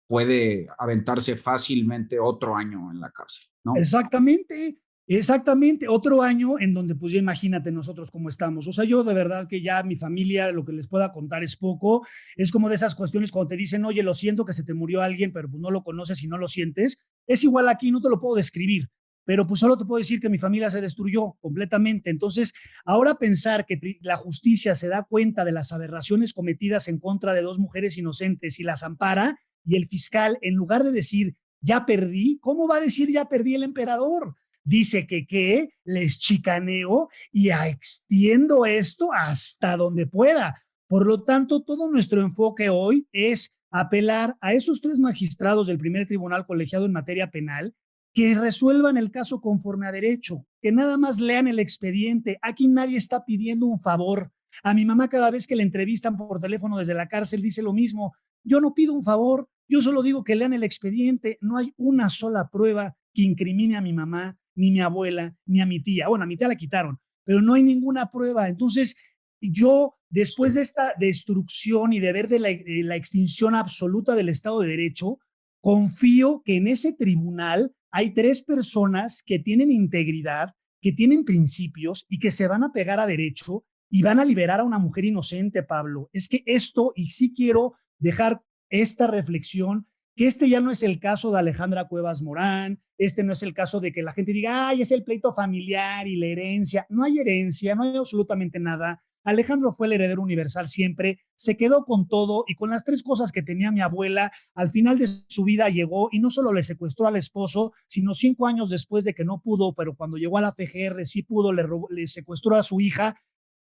puede aventarse fácilmente otro año en la cárcel, ¿no? Exactamente, exactamente. Otro año en donde, pues ya imagínate nosotros cómo estamos. O sea, yo de verdad que ya mi familia, lo que les pueda contar es poco. Es como de esas cuestiones cuando te dicen, oye, lo siento que se te murió alguien, pero pues no lo conoces y no lo sientes. Es igual aquí, no te lo puedo describir, pero pues solo te puedo decir que mi familia se destruyó completamente. Entonces, ahora pensar que la justicia se da cuenta de las aberraciones cometidas en contra de 2 mujeres inocentes y las ampara, y el fiscal, en lugar de decir, ya perdí, ¿cómo va a decir ya perdí el emperador? Dice que les chicaneo y extiendo esto hasta donde pueda. Por lo tanto, todo nuestro enfoque hoy es apelar a esos 3 magistrados del primer tribunal colegiado en materia penal que resuelvan el caso conforme a derecho, que nada más lean el expediente. Aquí nadie está pidiendo un favor. A mi mamá cada vez que le entrevistan por teléfono desde la cárcel dice lo mismo. Yo no pido un favor, yo solo digo que lean el expediente. No hay una sola prueba que incrimine a mi mamá, ni a mi abuela, ni a mi tía. Bueno, a mi tía la quitaron, pero no hay ninguna prueba. Entonces, yo, después de esta destrucción y de ver de la extinción absoluta del Estado de Derecho, confío que en ese tribunal hay 3 personas que tienen integridad, que tienen principios y que se van a pegar a derecho y van a liberar a una mujer inocente, Pablo. Es que esto, y sí quiero dejar esta reflexión, que este ya no es el caso de Alejandra Cuevas Morán, este no es el caso de que la gente diga, ay, es el pleito familiar y la herencia. No hay herencia, no hay absolutamente nada. Alejandro fue el heredero universal siempre, se quedó con todo y con las 3 cosas que tenía mi abuela, al final de su vida llegó y no solo le secuestró al esposo, sino 5 años después de que no pudo, pero cuando llegó a la PGR sí pudo, le secuestró a su hija.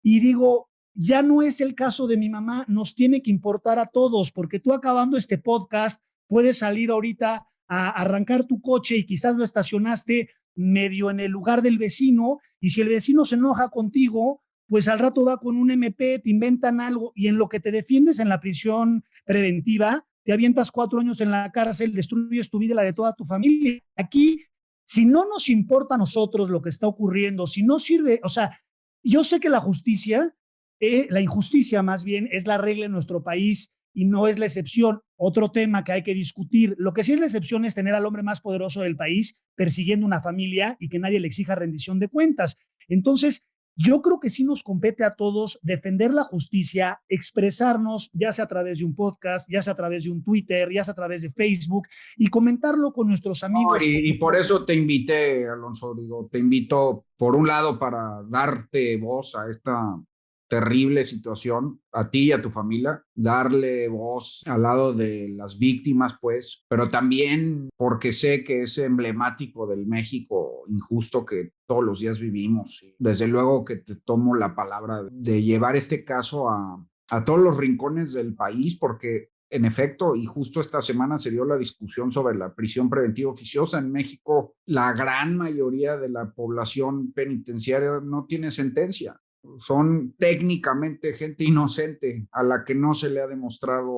Y digo, ya no es el caso de mi mamá, nos tiene que importar a todos, porque tú acabando este podcast puedes salir ahorita a arrancar tu coche y quizás lo estacionaste medio en el lugar del vecino, y si el vecino se enoja contigo, pues al rato va con un MP, te inventan algo, y en lo que te defiendes en la prisión preventiva, te avientas 4 años en la cárcel, destruyes tu vida y la de toda tu familia. Aquí, si no nos importa a nosotros lo que está ocurriendo, si no sirve, o sea, yo sé que la justicia, la injusticia más bien, es la regla en nuestro país y no es la excepción. Otro tema que hay que discutir. Lo que sí es la excepción es tener al hombre más poderoso del país persiguiendo una familia y que nadie le exija rendición de cuentas. Entonces, yo creo que sí nos compete a todos defender la justicia, expresarnos, ya sea a través de un podcast, ya sea a través de un Twitter, ya sea a través de Facebook, y comentarlo con nuestros amigos. No, y por eso te invité, Alonso, digo, te invito por un lado para darte voz a esta terrible situación, a ti y a tu familia, darle voz al lado de las víctimas, pues, pero también porque sé que es emblemático del México injusto que todos los días vivimos. Y desde luego que te tomo la palabra de llevar este caso a todos los rincones del país, porque en efecto, y justo esta semana se dio la discusión sobre la prisión preventiva oficiosa. En México, la gran mayoría de la población penitenciaria no tiene sentencia. Son técnicamente gente inocente a la que no se le ha demostrado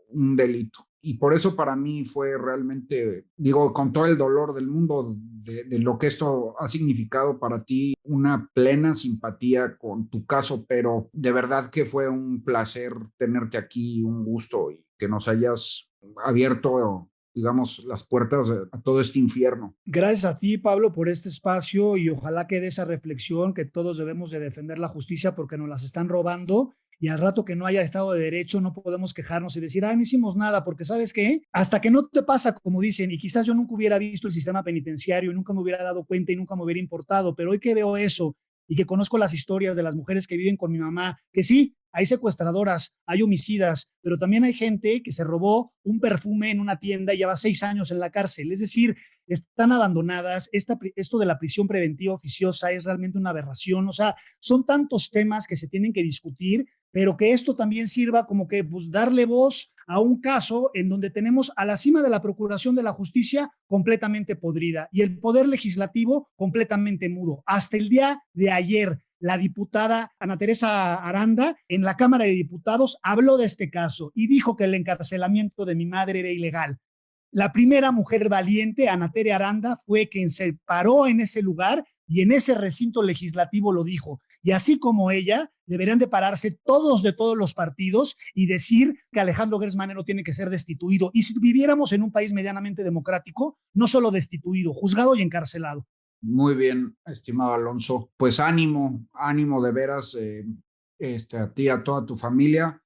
un delito. Y por eso para mí fue realmente, digo, con todo el dolor del mundo de lo que esto ha significado para ti, una plena simpatía con tu caso, pero de verdad que fue un placer tenerte aquí, un gusto, y que nos hayas abierto, digamos, las puertas a todo este infierno. Gracias a ti, Pablo, por este espacio, y ojalá quede esa reflexión que todos debemos de defender la justicia porque nos las están robando, y al rato que no haya Estado de Derecho no podemos quejarnos y decir, ay, no hicimos nada, porque ¿sabes qué? Hasta que no te pasa, como dicen, y quizás yo nunca hubiera visto el sistema penitenciario y nunca me hubiera dado cuenta y nunca me hubiera importado, pero hoy que veo eso y que conozco las historias de las mujeres que viven con mi mamá, que sí, hay secuestradoras, hay homicidas, pero también hay gente que se robó un perfume en una tienda y lleva 6 años en la cárcel. Es decir, están abandonadas. Esto de la prisión preventiva oficiosa es realmente una aberración. O sea, son tantos temas que se tienen que discutir, pero que esto también sirva como que pues, darle voz a un caso en donde tenemos a la cima de la Procuración de la Justicia completamente podrida y el Poder Legislativo completamente mudo. Hasta el día de ayer, la diputada Ana Teresa Aranda en la Cámara de Diputados habló de este caso y dijo que el encarcelamiento de mi madre era ilegal. La primera mujer valiente, Ana Tere Aranda, fue quien se paró en ese lugar y en ese recinto legislativo lo dijo. Y así como ella, deberían de pararse todos de todos los partidos y decir que Alejandro Gertz Manero tiene que ser destituido. Y si viviéramos en un país medianamente democrático, no solo destituido, juzgado y encarcelado. Muy bien, estimado Alonso. Pues ánimo de veras a ti, a toda tu familia.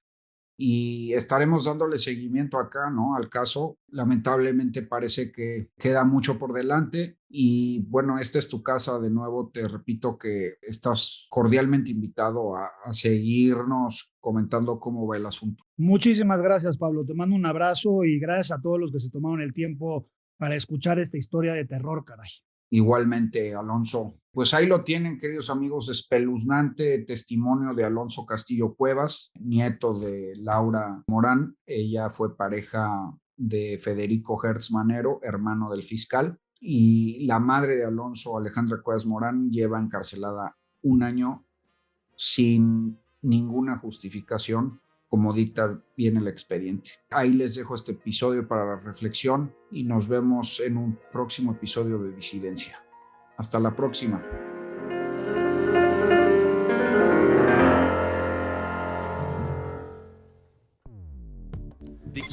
Y estaremos dándole seguimiento acá, ¿no? Al caso. Lamentablemente parece que queda mucho por delante y bueno, esta es tu casa de nuevo. Te repito que estás cordialmente invitado a seguirnos comentando cómo va el asunto. Muchísimas gracias, Pablo. Te mando un abrazo y gracias a todos los que se tomaron el tiempo para escuchar esta historia de terror, caray. Igualmente, Alonso. Pues ahí lo tienen, queridos amigos, espeluznante testimonio de Alonso Castillo Cuevas, nieto de Laura Morán. Ella fue pareja de Federico Gertz Manero, hermano del fiscal, y la madre de Alonso, Alejandra Cuevas Morán, lleva encarcelada 1 año sin ninguna justificación, como dicta bien el expediente. Ahí les dejo este episodio para la reflexión y nos vemos en un próximo episodio de Disidencia. Hasta la próxima.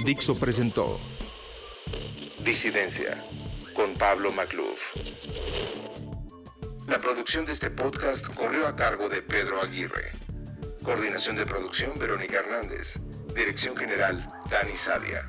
Dixo presentó Disidencia con Pablo Magluf. La producción de este podcast corrió a cargo de Pedro Aguirre. Coordinación de producción, Verónica Hernández. Dirección general, Dani Sadia.